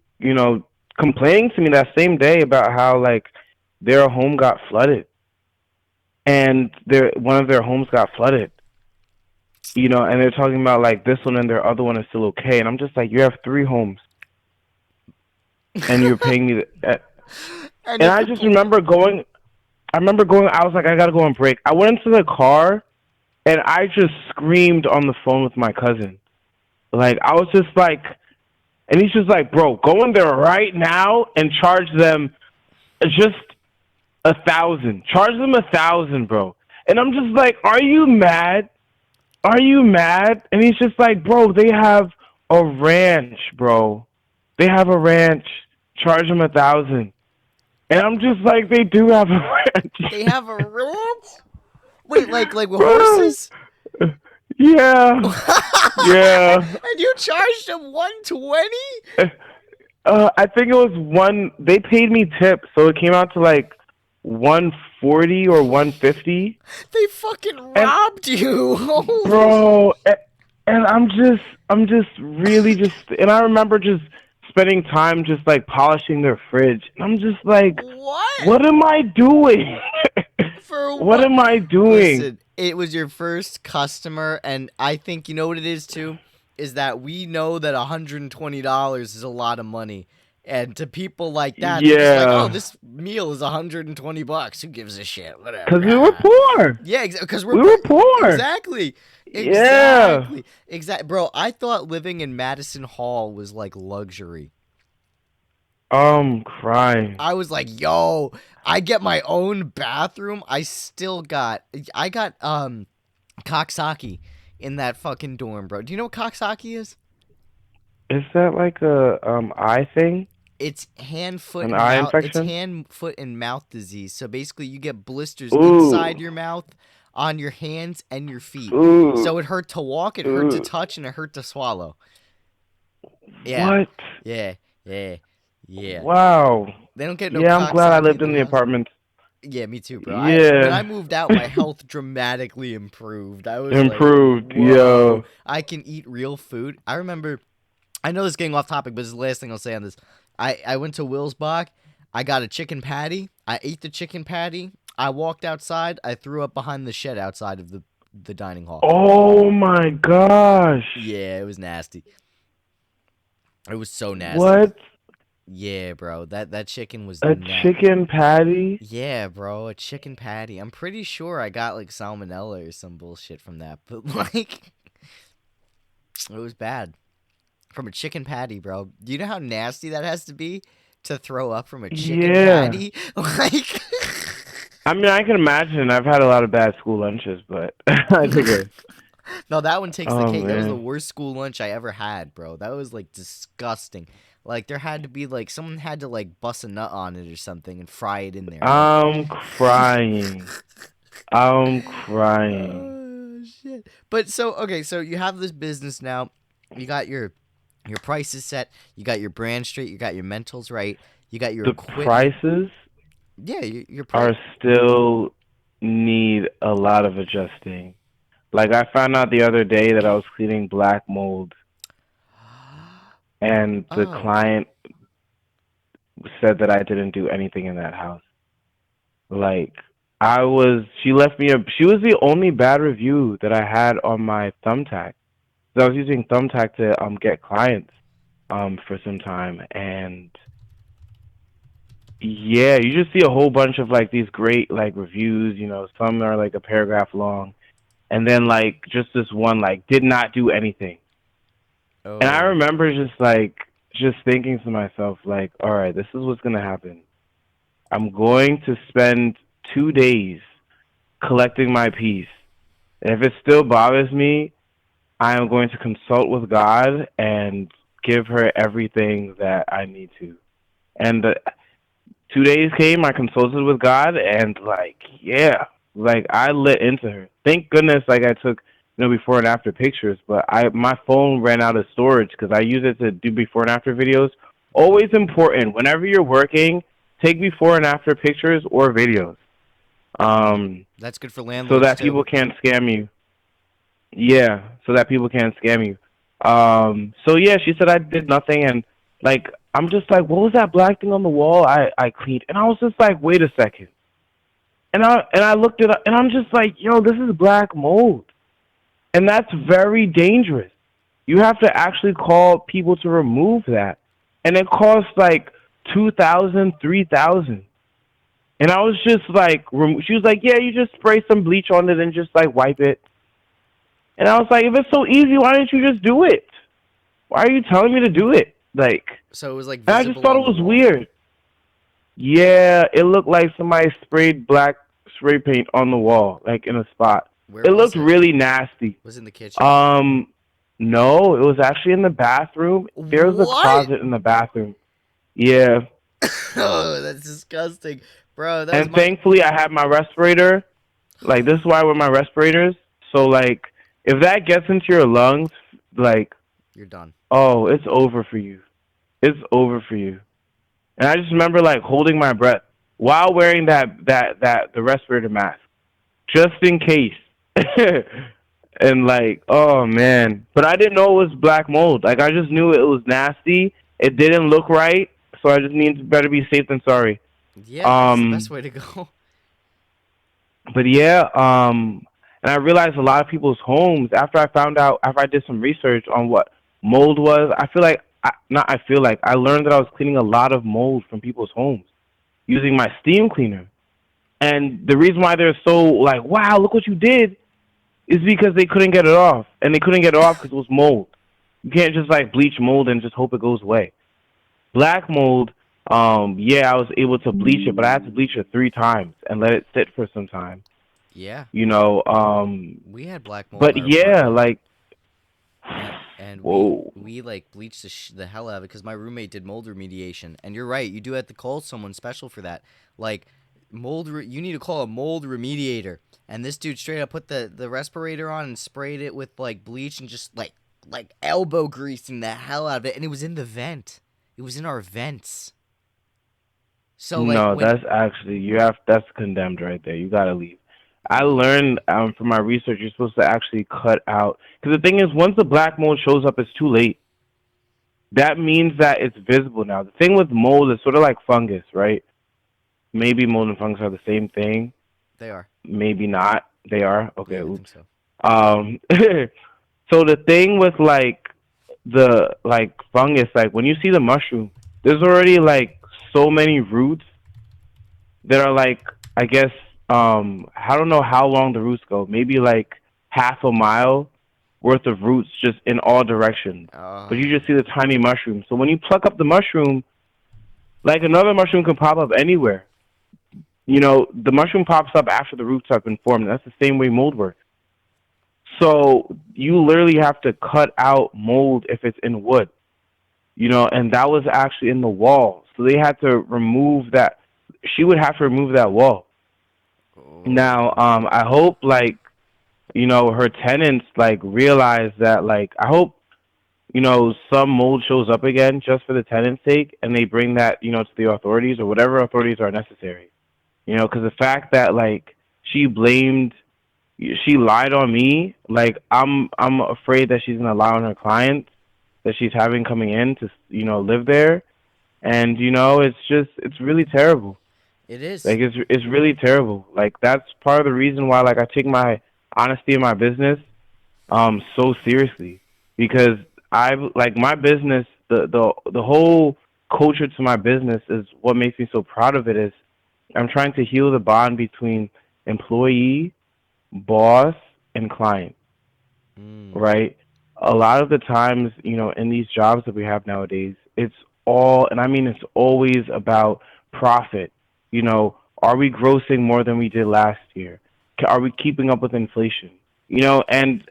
[SPEAKER 2] complaining to me that same day about how like their home got flooded, and their one of their homes got flooded. And they're talking about like this one and their other one is still okay, and I'm just like, you have three homes, and you're paying me.
[SPEAKER 1] And
[SPEAKER 2] And
[SPEAKER 1] if
[SPEAKER 2] I
[SPEAKER 1] the
[SPEAKER 2] just remember going. I remember going. I was like, I gotta go on break. I went into the car, and I just screamed on the phone with my cousin. Like I was just like, and he's just like, bro, go in there right now and charge them just 1,000. Charge them 1,000, bro. And I'm just like, are you mad? Are you mad? And he's just like, bro, they have a ranch, bro. They have a ranch. Charge them 1,000. And I'm just like, they do have a ranch,
[SPEAKER 1] they have a ranch? Wait, like with
[SPEAKER 2] bro.
[SPEAKER 1] horses?
[SPEAKER 2] Yeah, yeah.
[SPEAKER 1] And you charged them 120?
[SPEAKER 2] I think it was one. They paid me tip, so it came out to like 140 or 150.
[SPEAKER 1] They fucking
[SPEAKER 2] And
[SPEAKER 1] robbed you. Holy
[SPEAKER 2] bro, and I'm just really just, and I remember just spending time just like polishing their fridge. And I'm just like,
[SPEAKER 1] what?
[SPEAKER 2] what am I doing?
[SPEAKER 1] For
[SPEAKER 2] What
[SPEAKER 1] what?
[SPEAKER 2] am I doing?
[SPEAKER 1] Listen, it was your first customer, and I think you know what it is too, is that we know that $120 is a lot of money. And to people like that, they're just like, "Oh,
[SPEAKER 2] Yeah,
[SPEAKER 1] this meal is $120. Who gives a shit?
[SPEAKER 2] because
[SPEAKER 1] Whatever."
[SPEAKER 2] we were poor.
[SPEAKER 1] Yeah, because we're
[SPEAKER 2] We were poor.
[SPEAKER 1] exactly,
[SPEAKER 2] Yeah.
[SPEAKER 1] Bro, I thought living in Madison Hall was like luxury.
[SPEAKER 2] I'm crying.
[SPEAKER 1] I was like, "Yo, I get my own bathroom." I got Coxsackie in that fucking dorm, bro. Do you know what Coxsackie is?
[SPEAKER 2] Is that like a eye thing?
[SPEAKER 1] It's hand, foot,
[SPEAKER 2] An
[SPEAKER 1] and
[SPEAKER 2] eye
[SPEAKER 1] mouth. It's
[SPEAKER 2] infection?
[SPEAKER 1] hand, foot, and mouth disease. So basically, you get blisters inside
[SPEAKER 2] Ooh.
[SPEAKER 1] your mouth, on your hands, and your feet.
[SPEAKER 2] Ooh.
[SPEAKER 1] So it hurt to walk, it hurt to
[SPEAKER 2] Ooh.
[SPEAKER 1] touch, and it hurt to swallow. Yeah,
[SPEAKER 2] What?
[SPEAKER 1] yeah, yeah, yeah.
[SPEAKER 2] Wow.
[SPEAKER 1] They don't get no
[SPEAKER 2] Yeah, I'm glad I
[SPEAKER 1] Coxsackie in
[SPEAKER 2] lived in
[SPEAKER 1] their
[SPEAKER 2] the
[SPEAKER 1] house.
[SPEAKER 2] apartment.
[SPEAKER 1] Yeah, me too, bro. When I
[SPEAKER 2] Yeah.
[SPEAKER 1] moved out, my health dramatically improved. I was like,
[SPEAKER 2] Improved.
[SPEAKER 1] whoa,
[SPEAKER 2] Yo.
[SPEAKER 1] I can eat real food. I remember, I know this is getting off topic, but this is the last thing I'll say on this. I went to Willsbach. I got a chicken patty. I ate the chicken patty. I walked outside. I threw up behind the shed outside of the dining hall.
[SPEAKER 2] Oh my gosh.
[SPEAKER 1] Yeah, it was nasty. It was so nasty.
[SPEAKER 2] What?
[SPEAKER 1] Yeah, bro. That chicken was
[SPEAKER 2] A chicken patty?
[SPEAKER 1] Yeah, bro, a chicken patty. I'm pretty sure I got like salmonella or some bullshit from that, but like it was bad. From a chicken patty, bro. Do you know how nasty that has to be to throw up from a chicken
[SPEAKER 2] Yeah.
[SPEAKER 1] patty? Like
[SPEAKER 2] I mean, I can imagine. I've had a lot of bad school lunches, but I think it.
[SPEAKER 1] no, that one takes the
[SPEAKER 2] Oh
[SPEAKER 1] cake. That was the
[SPEAKER 2] man.
[SPEAKER 1] worst school lunch I ever had, bro. That was like disgusting. Like there had to be like someone had to like bust a nut on it or something and fry it in there.
[SPEAKER 2] I'm crying. I'm crying.
[SPEAKER 1] Oh shit. But so okay, so you have this business now. You got your prices set. You got your brand straight. You got your mentals right. You got your
[SPEAKER 2] The
[SPEAKER 1] equipment.
[SPEAKER 2] prices
[SPEAKER 1] Yeah, your price.
[SPEAKER 2] are still need a lot of adjusting. Like I found out the other day that I was cleaning black mold, and the
[SPEAKER 1] Oh.
[SPEAKER 2] client said that I didn't do anything in that house. Like she left me she was the only bad review that I had on my Thumbtack. So I was using Thumbtack to get clients for some time, and yeah, you just see a whole bunch of like these great like reviews. Some are like a paragraph long, and then like just this one like did not do anything. And I
[SPEAKER 1] Oh.
[SPEAKER 2] remember just thinking to myself like, all right, this is what's gonna happen. I'm going to spend 2 days collecting my peace. And if it still bothers me, I am going to consult with God and give her everything that I need to. And 2 days came, I consulted with God, and like, yeah, like I lit into her. Thank goodness, like I took, before and after pictures, but my phone ran out of storage because I use it to do before and after videos.
[SPEAKER 1] Mhm.
[SPEAKER 2] Always important, whenever you're working, take before and after pictures or videos, um,
[SPEAKER 1] That's good for
[SPEAKER 2] so
[SPEAKER 1] landlords
[SPEAKER 2] that
[SPEAKER 1] too.
[SPEAKER 2] people can't scam you. Yeah, so that people can't scam you. So yeah, she said I did nothing, and like I'm just like, what was that black thing on the wall? I cleaned, and I was just like, wait a second, and I looked it up, and I'm just like, yo, this is black mold, and that's very dangerous. You have to actually call people to remove that, and it costs like 2,000, 3,000. And I was just like, she was like, yeah, you just spray some bleach on it and just like wipe it. And I was like, if it's so easy, why didn't you just do it? Why are you telling me to do it? Like,
[SPEAKER 1] So it was like
[SPEAKER 2] and I just
[SPEAKER 1] visible
[SPEAKER 2] thought
[SPEAKER 1] on
[SPEAKER 2] it
[SPEAKER 1] the
[SPEAKER 2] was
[SPEAKER 1] wall.
[SPEAKER 2] weird. Yeah, it looked like somebody sprayed black spray paint on the wall, like in a spot.
[SPEAKER 1] Where
[SPEAKER 2] It
[SPEAKER 1] was
[SPEAKER 2] looked
[SPEAKER 1] it?
[SPEAKER 2] really nasty.
[SPEAKER 1] Was it in the kitchen?
[SPEAKER 2] Um, no, it was actually in the bathroom. There was a
[SPEAKER 1] What?
[SPEAKER 2] closet in the bathroom. Yeah,
[SPEAKER 1] Oh, that's disgusting, bro. That was
[SPEAKER 2] and
[SPEAKER 1] my.
[SPEAKER 2] thankfully I had my respirator. Like this is why I wear my respirators. So like, if that gets into your lungs, like,
[SPEAKER 1] You're done.
[SPEAKER 2] oh, it's over for you. It's over for you. And I just remember like holding my breath while wearing that the respirator mask, just in case. And like, oh man. But I didn't know it was black mold. Like I just knew it was nasty. It didn't look right, so I just need to better be safe than sorry.
[SPEAKER 1] Yeah, that's the best
[SPEAKER 2] Um
[SPEAKER 1] way to go.
[SPEAKER 2] but yeah, and I realized a lot of people's homes after I found out after I did some research on what mold was, I feel like I learned that I was cleaning a lot of mold from people's homes using my steam cleaner. And the reason why they're so like, wow, look what you did, is because they couldn't get it off, and they couldn't get it off because it was mold. You can't just like bleach mold and just hope it goes away. Black mold, yeah, I was able to bleach it, but I had to bleach it 3 times and let it sit for some time.
[SPEAKER 1] Yeah,
[SPEAKER 2] You know,
[SPEAKER 1] we had black mold
[SPEAKER 2] but
[SPEAKER 1] in our
[SPEAKER 2] yeah,
[SPEAKER 1] apartment,
[SPEAKER 2] like,
[SPEAKER 1] and we
[SPEAKER 2] whoa,
[SPEAKER 1] we like bleached the hell out of it because my roommate did mold remediation. And you're right, you do have to call someone special for that. Like you need to call a mold remediator. And this dude straight up put the respirator on and sprayed it with like bleach and just like elbow greasing the hell out of it. And it was in the vent. It was in our vents. So like
[SPEAKER 2] no,
[SPEAKER 1] when
[SPEAKER 2] that's actually that's condemned right there. You gotta leave. I
[SPEAKER 1] yeah.
[SPEAKER 2] learned from my research you're supposed to actually cut out, because the thing is, once the black mold shows up, it's too late. That means that it's visible now. The thing with mold is sort of like fungus, right? Maybe mold and fungus are the same thing.
[SPEAKER 1] They are.
[SPEAKER 2] Maybe not. They are. Okay.
[SPEAKER 1] Yeah, I think
[SPEAKER 2] Oops.
[SPEAKER 1] so.
[SPEAKER 2] So the thing with like the like fungus, like when you see the mushroom, there's already like so many roots that are like, I guess, I don't know how long the roots go. Maybe like half a mile worth of roots just in all directions. But you just see the tiny mushroom. So when you pluck up the mushroom, like another mushroom can pop up anywhere. The mushroom pops up after the roots have been formed. That's the same way mold works. So you literally have to cut out mold if it's in wood, and that was actually in the wall. So they had to remove that. She would have to remove that wall.
[SPEAKER 1] Oh.
[SPEAKER 2] Now, I hope like, her tenants like realize that, like, I hope, some mold shows up again just for the tenant's sake, and they bring that, to the authorities or whatever authorities are necessary. Because the fact that like she blamed, she lied on me, like I'm afraid that she's gonna lie on her clients that she's having coming in to live there, and it's really terrible.
[SPEAKER 1] It is.
[SPEAKER 2] Like it's really terrible. Like that's part of the reason why like I take my honesty in my business so seriously, because I like my business, the whole culture to my business is what makes me so proud of it. Is I'm trying to heal the bond between employee, boss, and client,
[SPEAKER 1] Mm.
[SPEAKER 2] right? A lot of the times, in these jobs that we have nowadays, it's all, and I mean it's always about profit. Are we grossing more than we did last year? Are we keeping up with inflation? And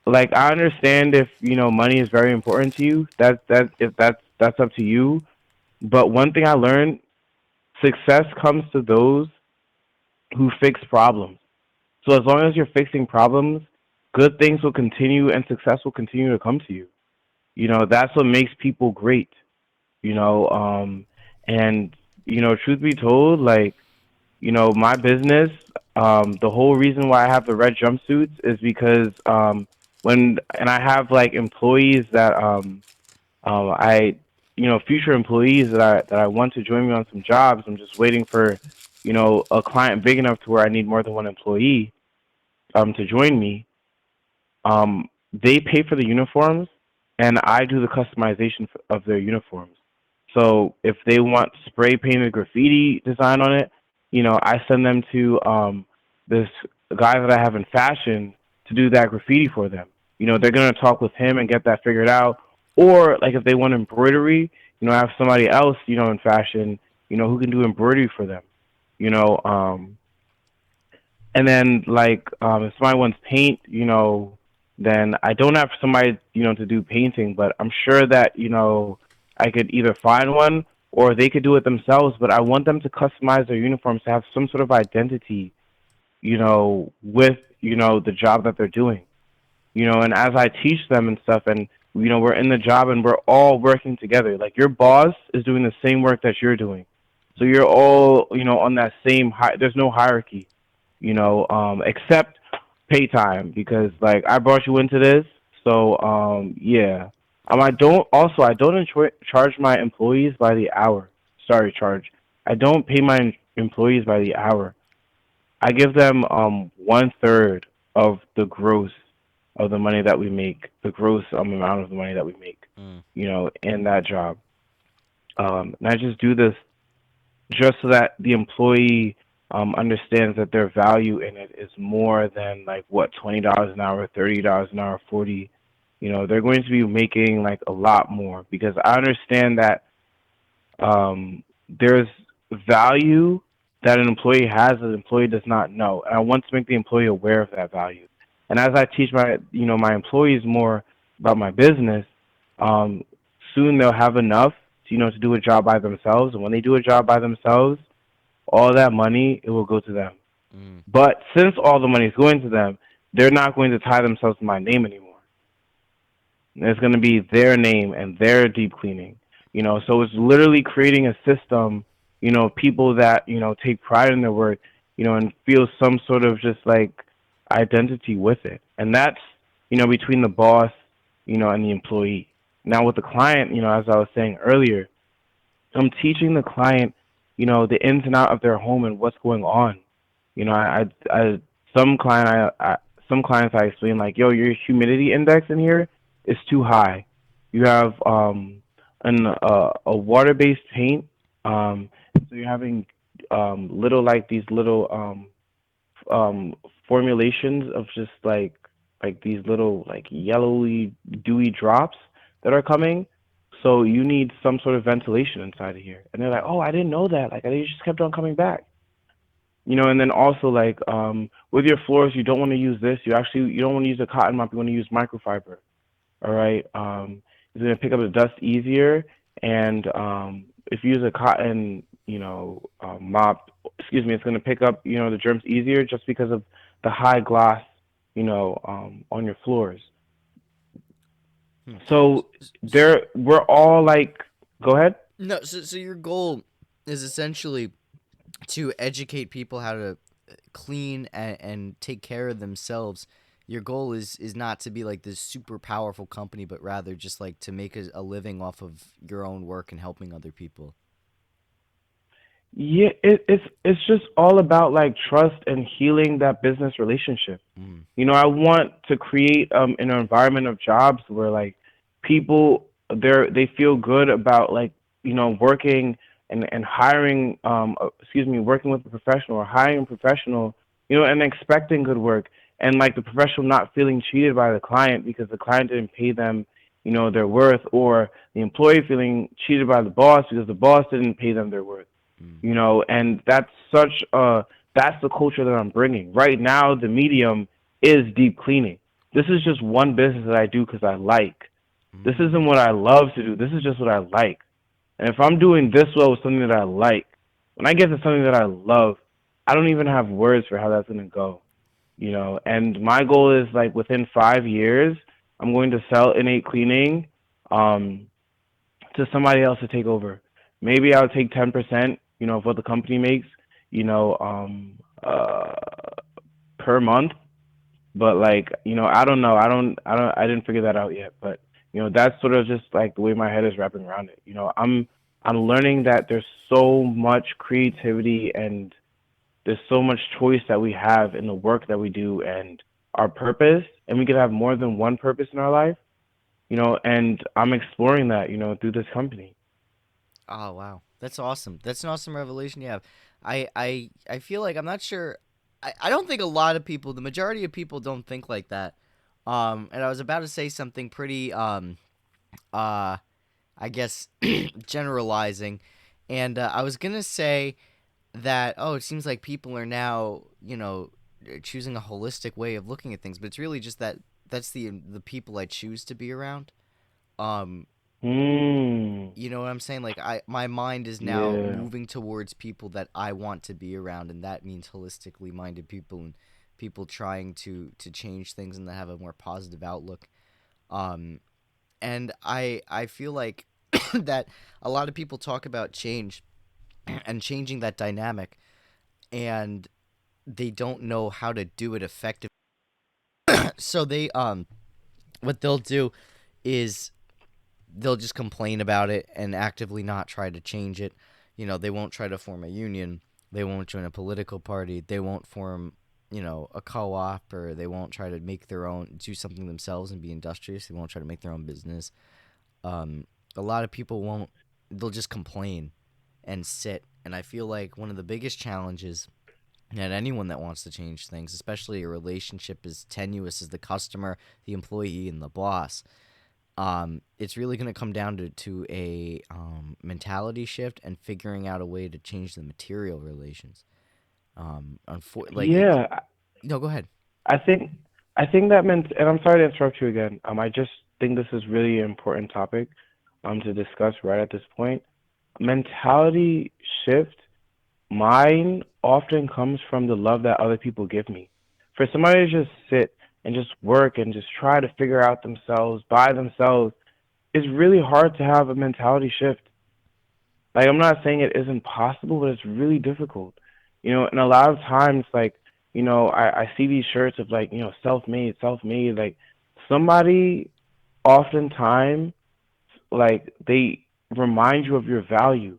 [SPEAKER 2] like I understand if money is very important to you. That's up to you. But one thing I learned: success comes to those who fix problems. So as long as you're fixing problems, good things will continue and success will continue to come to you. That's what makes people great. You know, and truth be told, like my business, the whole reason why I have the red jumpsuits is because I have like employees that I future employees that I want to join me on some jobs. I'm just waiting for a client big enough to where I need more than one employee to join me. They pay for the uniforms, and I do the customization of their uniforms. So if they want spray painted graffiti design on it, I send them to this guy that I have in fashion to do that graffiti for them. They're gonna talk with him and get that figured out. Or like if they want embroidery, I have somebody else, in fashion, who can do embroidery for them. You know, and then like if somebody wants paint, then I don't have somebody to do painting, but I'm sure that I could either find one or they could do it themselves. But I want them to customize their uniforms to have some sort of identity, with the job that they're doing. And as I teach them and stuff, and we're in the job and we're all working together. Like your boss is doing the same work that you're doing, so you're all on that same high. There's no hierarchy, except pay time because like I brought you into this, so yeah. I don't charge my employees by the hour. Sorry, charge. I don't pay my employees by the hour. I give them 1/3 of the gross of the money that we make, the gross amount of the money that we make,
[SPEAKER 1] Mm.
[SPEAKER 2] in that job. And I just do this just so that the employee understands that their value in it is more than like what $20 an hour, $30 an hour, 40. They're going to be making like a lot more because I understand that there's value that an employee has that the employee does not know, and I want to make the employee aware of that value. And as I teach my employees more about my business, um, soon they'll have enough to do a job by themselves. And when they do a job by themselves, all that money it will go to them.
[SPEAKER 1] Mm.
[SPEAKER 2] But since all the money is going to them, they're not going to tie themselves to my name anymore. It's going to be their name and their deep cleaning. So it's literally creating a system. People that take pride in their work, and feel some sort of just like identity with it, and that's between the boss, and the employee. Now with the client, as I was saying earlier, I'm teaching the client, the ins and out of their home and what's going on. I some some clients I explain like, yo, your humidity index in here is too high. You have a water-based paint, so you're having these little formulations of just like these little like yellowy dewy drops that are coming. So you need some sort of ventilation inside of here. And they're like, oh, I didn't know that. Like they just kept on coming back. And then also like with your floors, you don't want to use this. You don't want to use a cotton mop. You want to use microfiber. All right. It's gonna pick up the dust easier, and if you use a cotton, mop, it's gonna pick up, the germs easier just because of the high gloss, on your floors.
[SPEAKER 1] Hmm.
[SPEAKER 2] So
[SPEAKER 1] S-
[SPEAKER 2] we're all like, go ahead.
[SPEAKER 1] No, so your goal is essentially to educate people how to clean and take care of themselves. Your goal is not to be like this super powerful company, but rather just like to make a living off of your own work and helping other people.
[SPEAKER 2] Yeah, it's just all about like trust and healing that business relationship.
[SPEAKER 1] Mm.
[SPEAKER 2] I want to create an environment of jobs where like people they feel good about like working and hiring working with a professional or hiring a professional, and expecting good work, and like the professional not feeling cheated by the client because the client didn't pay them their worth, or the employee feeling cheated by the boss because the boss didn't pay them their worth.
[SPEAKER 1] Mm.
[SPEAKER 2] And that's the culture that I'm bringing. Right now, the medium is deep cleaning. This is just one business that I do because I like. This isn't
[SPEAKER 1] Mm.
[SPEAKER 2] what I love to do. This is just what I like. And if I'm doing this well with something that I like, when I get to something that I love, I don't even have words for how that's gonna go. And my goal is like within 5 years, I'm going to sell Innate Cleaning um, to somebody else to take over. Maybe I'll take 10%, of what the company makes, you know, um, uh, per month. But like, I don't know. I didn't figure that out yet. But that's sort of just like the way my head is wrapping around it. I'm learning that there's so much creativity and there's so much choice that we have in the work that we do and our purpose, and we could have more than one purpose in our life. And I'm exploring that, through this company.
[SPEAKER 1] Oh wow, that's awesome. That's an awesome revelation you have. I feel like I'm not sure. I don't think a lot of people, the majority of people, don't think like that. And I was about to say something pretty uh I guess generalizing, and I was gonna say that it seems like people are now choosing a holistic way of looking at things, but it's really just that that's the people I choose to be around. Um,
[SPEAKER 2] Hmm.
[SPEAKER 1] you know what I'm saying? Like my mind is now
[SPEAKER 2] Yeah.
[SPEAKER 1] moving towards people that I want to be around, and that means holistically minded people and people trying to change things and to have a more positive outlook. Um, and I feel like that a lot of people talk about change and changing that dynamic, and they don't know how to do it effectively. So they what they'll do is they'll just complain about it and actively not try to change it. They won't try to form a union. They won't join a political party. They won't form, a co-op, or they won't try to make their own, do something themselves and be industrious. They won't try to make their own business. A lot of people won't. They'll just complain and sit. And I feel like one of the biggest challenges that anyone that wants to change things, especially a relationship as tenuous as the customer, the employee, and the boss, it's really going to come down to a mentality shift and figuring out a way to change the material relations.
[SPEAKER 2] Yeah.
[SPEAKER 1] No, go ahead.
[SPEAKER 2] I think I think that meant, and I'm sorry to interrupt you again. I just think this is really important topic to discuss right at this point. Mentality shift. Mine often comes from the love that other people give me. For somebody to just sit and just work and just try to figure out themselves by themselves, it's really hard to have a mentality shift. Like, I'm not saying it isn't possible, but it's really difficult. And a lot of times, like, I see these shirts of like, self-made, self-made. Like, somebody oftentimes, like, they remind you of your value,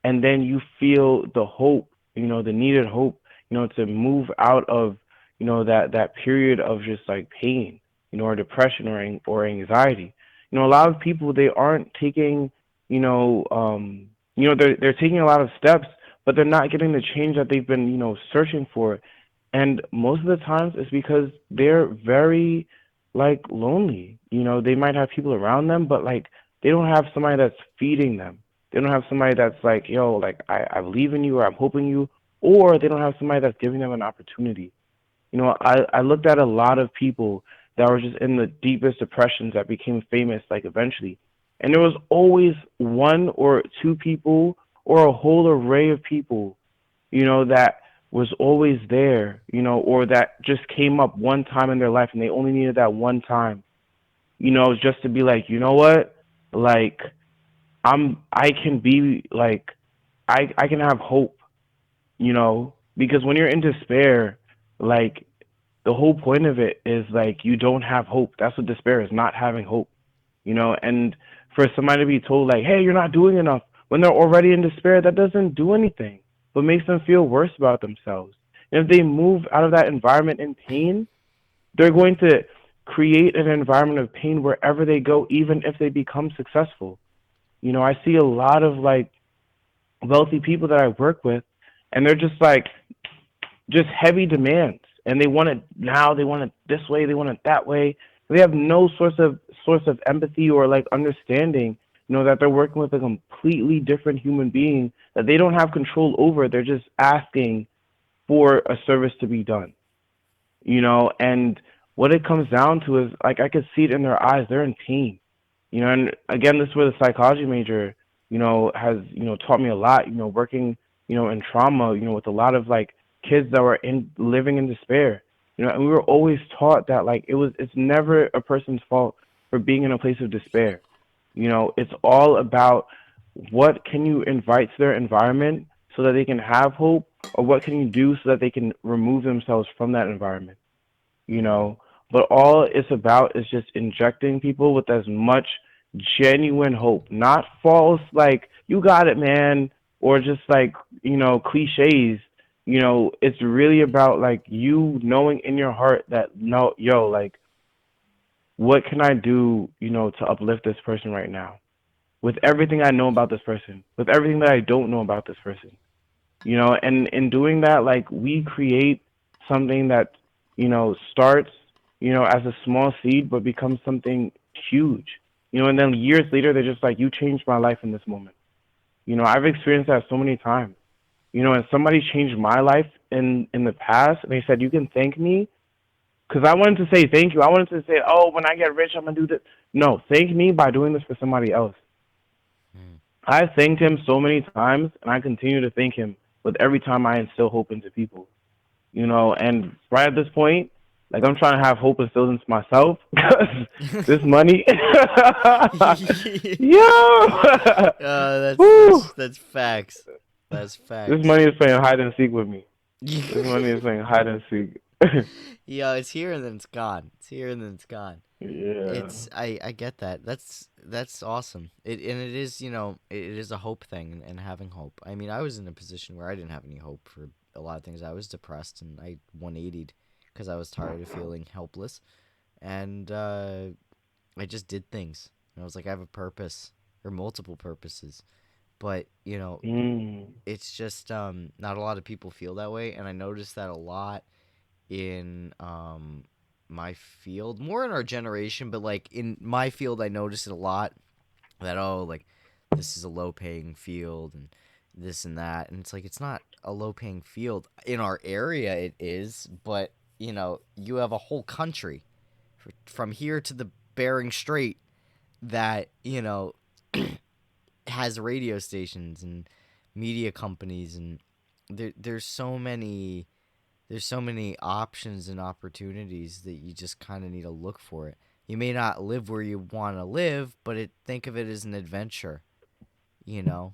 [SPEAKER 2] and then you feel the hope, the needed hope, to move out of, that period of just like pain, or depression or anxiety. A lot of people, they aren't taking, you know, um, they're taking a lot of steps, but they're not getting the change that they've been, searching for. And most of the times it's because they're very like lonely. They might have people around them, but like they don't have somebody that's feeding them. They don't have somebody that's like, yo, like I believe in you, or I'm hoping you, or they don't have somebody that's giving them an opportunity. I looked at a lot of people that were just in the deepest depressions that became famous, like eventually. And there was always one or two people or a whole array of people, that was always there, or that just came up one time in their life and they only needed that one time, just to be like, you know what? Like, I can be like, I can have hope, because when you're in despair, like the whole point of it is like you don't have hope. That's what despair is, not having hope, and for somebody to be told like, hey, you're not doing enough when they're already in despair, that doesn't do anything but makes them feel worse about themselves. And if they move out of that environment in pain, they're going to create an environment of pain wherever they go, even if they become successful. I see a lot of like wealthy people that I work with, and they're just like, just heavy demands, and they want it now, they want it this way, they want it that way. They have no source of empathy or like understanding that they're working with a completely different human being that they don't have control over. They're just asking for a service to be done. And what it comes down to is like I could see it in their eyes. They're in pain. And again, this is where the psychology major, has, taught me a lot, working, in trauma, with a lot of like kids that were living in despair. And we were always taught that like it's never a person's fault for being in a place of despair. It's all about what can you invite to their environment so that they can have hope, or what can you do so that they can remove themselves from that environment, you know. But all it's about is just injecting people with as much genuine hope, not false, like, you got it, man, or just like, cliches. It's really about like you knowing in your heart that no, yo, like, what can I do, to uplift this person right now? With everything I know about this person, with everything that I don't know about this person, and in doing that, like, we create something that, starts, as a small seed, but becomes something huge, and then years later, they're just like, you changed my life in this moment. I've experienced that so many times, and somebody changed my life in the past, and they said, you can thank me, because I wanted to say thank you. I wanted to say, oh, when I get rich, I'm going to do this. No, thank me by doing this for somebody else.
[SPEAKER 1] Mm.
[SPEAKER 2] I thanked him so many times, and I continue to thank him with every time I instill hope into people. And right at this point, like, I'm trying to have hope instilled into myself, because this money, yo,
[SPEAKER 1] That's facts. That's
[SPEAKER 2] this
[SPEAKER 1] facts.
[SPEAKER 2] money is playing hide and seek with me. This money is playing hide and seek.
[SPEAKER 1] Yeah, it's here and then it's gone. It's here and then it's gone.
[SPEAKER 2] Yeah.
[SPEAKER 1] I get that. That's awesome. It is, it is a hope thing, and having hope. I mean, I was in a position where I didn't have any hope for a lot of things. I was depressed, and I 180'd because I was tired of feeling helpless, and I just did things. And I was like, I have a purpose, or multiple purposes, but
[SPEAKER 2] Mm.
[SPEAKER 1] it's just not a lot of people feel that way, and I noticed that a lot in my field, more in our generation, but like in my field, I noticed it a lot that, oh, like, this is a low paying field and this and that, and it's like, it's not a low paying field in our area. It is, but you have a whole country from here to the Bering Strait that has radio stations and media companies, and there's so many options and opportunities that you just kind of need to look for it. You may not live where you want to live, but think of it as an adventure. You know,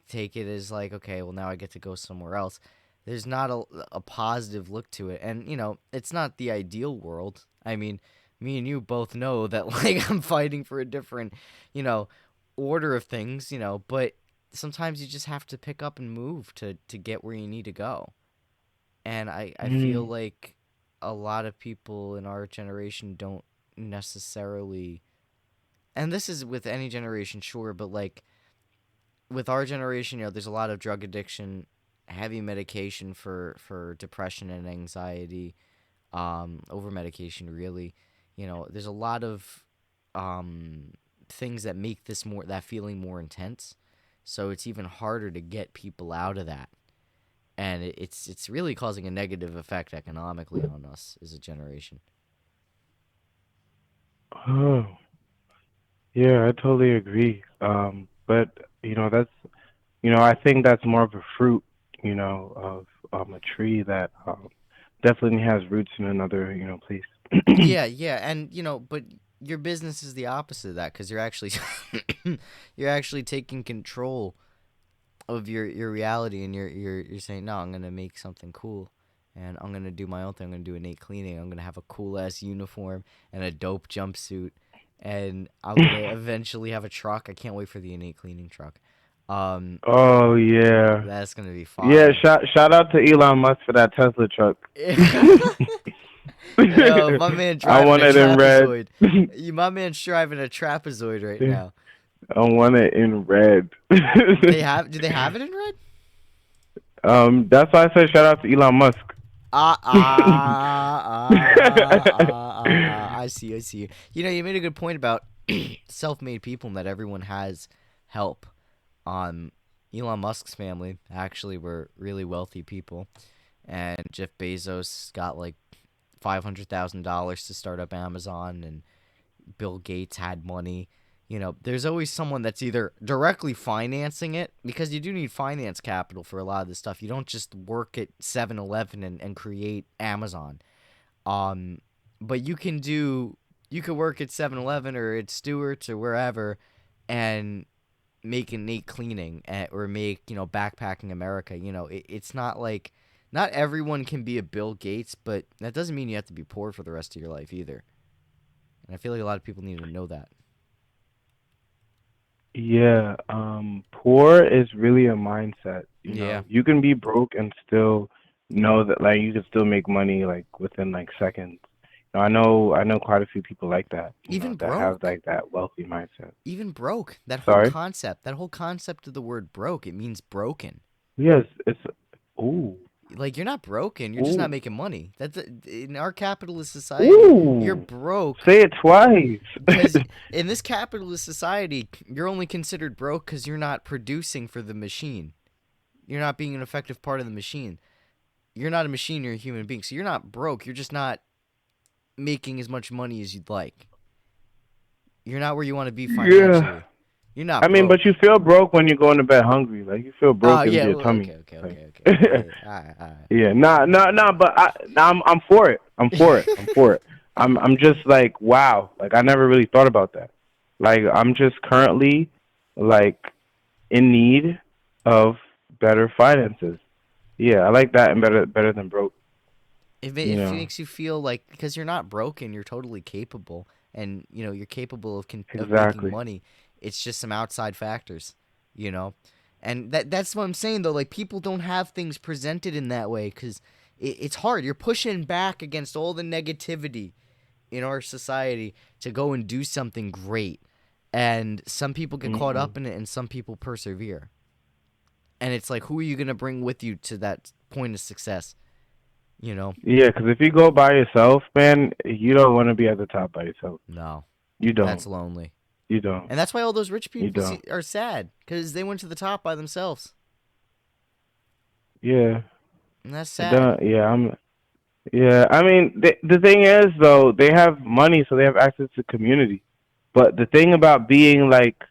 [SPEAKER 1] take it as like, okay, well, now I get to go somewhere else. There's not a positive look to it, and it's not the ideal world. I mean, me and you both know that, like, I'm fighting for a different, order of things, but sometimes you just have to pick up and move to get where you need to go. And I feel
[SPEAKER 2] Mm.
[SPEAKER 1] like a lot of people in our generation don't necessarily, and this is with any generation, sure, but like with our generation, there's a lot of drug addiction, heavy medication for depression and anxiety, over medication, really. There's a lot of things that make that feeling more intense. So it's even harder to get people out of that. And it's really causing a negative effect economically on us as a generation.
[SPEAKER 2] Oh, yeah, I totally agree. But that's I think that's more of a fruit, of a tree that definitely has roots in another, place.
[SPEAKER 1] Yeah, yeah, and but your business is the opposite of that, because you're actually you're actually taking control of your reality, and you're saying, no, I'm gonna make something cool, and I'm gonna do my own thing. I'm gonna do innate cleaning. I'm gonna have a cool ass uniform and a dope jumpsuit, and I'm gonna eventually have a truck. I can't wait for the innate cleaning truck. Um,
[SPEAKER 2] Oh yeah,
[SPEAKER 1] that's gonna be
[SPEAKER 2] yeah.
[SPEAKER 1] fire.
[SPEAKER 2] Shout out to Elon Musk for that Tesla truck.
[SPEAKER 1] Yo, my man
[SPEAKER 2] I
[SPEAKER 1] driving
[SPEAKER 2] want
[SPEAKER 1] a
[SPEAKER 2] it in red.
[SPEAKER 1] trapezoid. My man's driving a trapezoid right now.
[SPEAKER 2] I want it in red.
[SPEAKER 1] Do they have it in red?
[SPEAKER 2] That's why I said shout out to Elon Musk.
[SPEAKER 1] I see, I see. You made a good point about self-made people and that everyone has help. Um, Elon Musk's family actually were really wealthy people, and Jeff Bezos got like $500,000 to start up Amazon, and Bill Gates had money. There's always someone that's either directly financing it, because you do need finance capital for a lot of this stuff. You don't just work at 7-Eleven and create Amazon. Um, but you could work at 7-Eleven or at Stewart's or wherever and make Innate Cleaning or make, Backpacking America. It's not like, not everyone can be a Bill Gates, but that doesn't mean you have to be poor for the rest of your life either. And I feel like a lot of people need to know that.
[SPEAKER 2] Yeah, poor is really a mindset.
[SPEAKER 1] Yeah.
[SPEAKER 2] You can be broke and still know that like you can still make money like within like seconds. I know quite a few people like that,
[SPEAKER 1] Even
[SPEAKER 2] that have
[SPEAKER 1] broke.
[SPEAKER 2] like that wealthy mindset.
[SPEAKER 1] Even broke.
[SPEAKER 2] Sorry?
[SPEAKER 1] That whole concept of the word broke, it means broken.
[SPEAKER 2] Yes, it's ooh,
[SPEAKER 1] Like, you're not broken, you're just not
[SPEAKER 2] ooh,
[SPEAKER 1] making money. In our capitalist society, you're
[SPEAKER 2] ooh.
[SPEAKER 1] broke
[SPEAKER 2] Say it twice.
[SPEAKER 1] because in this capitalist society, you're only considered broke because you're not producing for the machine. You're not being an effective part of the machine. You're not a machine, you're a human being. So you're not broke, you're just not making as much money as you'd like. You're not where you want to be
[SPEAKER 2] Yeah.
[SPEAKER 1] financially. You're not
[SPEAKER 2] I mean, but
[SPEAKER 1] broke.
[SPEAKER 2] you feel broke when you go into bed hungry. Like you feel
[SPEAKER 1] Oh,
[SPEAKER 2] broke into
[SPEAKER 1] yeah,
[SPEAKER 2] your
[SPEAKER 1] well,
[SPEAKER 2] tummy.
[SPEAKER 1] okay, okay,
[SPEAKER 2] Like
[SPEAKER 1] okay, okay. All right, all right.
[SPEAKER 2] yeah, nah, but I'm for it. I'm for it. I'm for it. I'm just like, wow. Like I never really thought about that. Like I'm just currently like in need of better finances. Yeah, I like that and better than broke, you
[SPEAKER 1] If it
[SPEAKER 2] know.
[SPEAKER 1] makes you feel like, because you're not broken, you're totally capable, and you're capable of making
[SPEAKER 2] Exactly.
[SPEAKER 1] money. It's just some outside factors, you know, and that's what I'm saying though. Like, people don't have things presented in that way because it's hard. You're pushing back against all the negativity in our society to go and do something great, and some people get caught
[SPEAKER 2] Hmm.
[SPEAKER 1] up in it, and some people persevere. And it's like, who are you gonna bring with you to that point of success? You know?
[SPEAKER 2] Yeah, because if you go by yourself, man, you don't want to be at the top by yourself.
[SPEAKER 1] No,
[SPEAKER 2] You
[SPEAKER 1] that's
[SPEAKER 2] don't.
[SPEAKER 1] lonely.
[SPEAKER 2] You don't.
[SPEAKER 1] And that's why all those rich
[SPEAKER 2] You
[SPEAKER 1] people
[SPEAKER 2] don't.
[SPEAKER 1] are sad, because they went to the top by themselves,
[SPEAKER 2] Yeah.
[SPEAKER 1] and that's
[SPEAKER 2] It
[SPEAKER 1] sad.
[SPEAKER 2] don't. Yeah. Yeah. I mean, the thing is though, they have money, so they have access to community. But the thing about being like,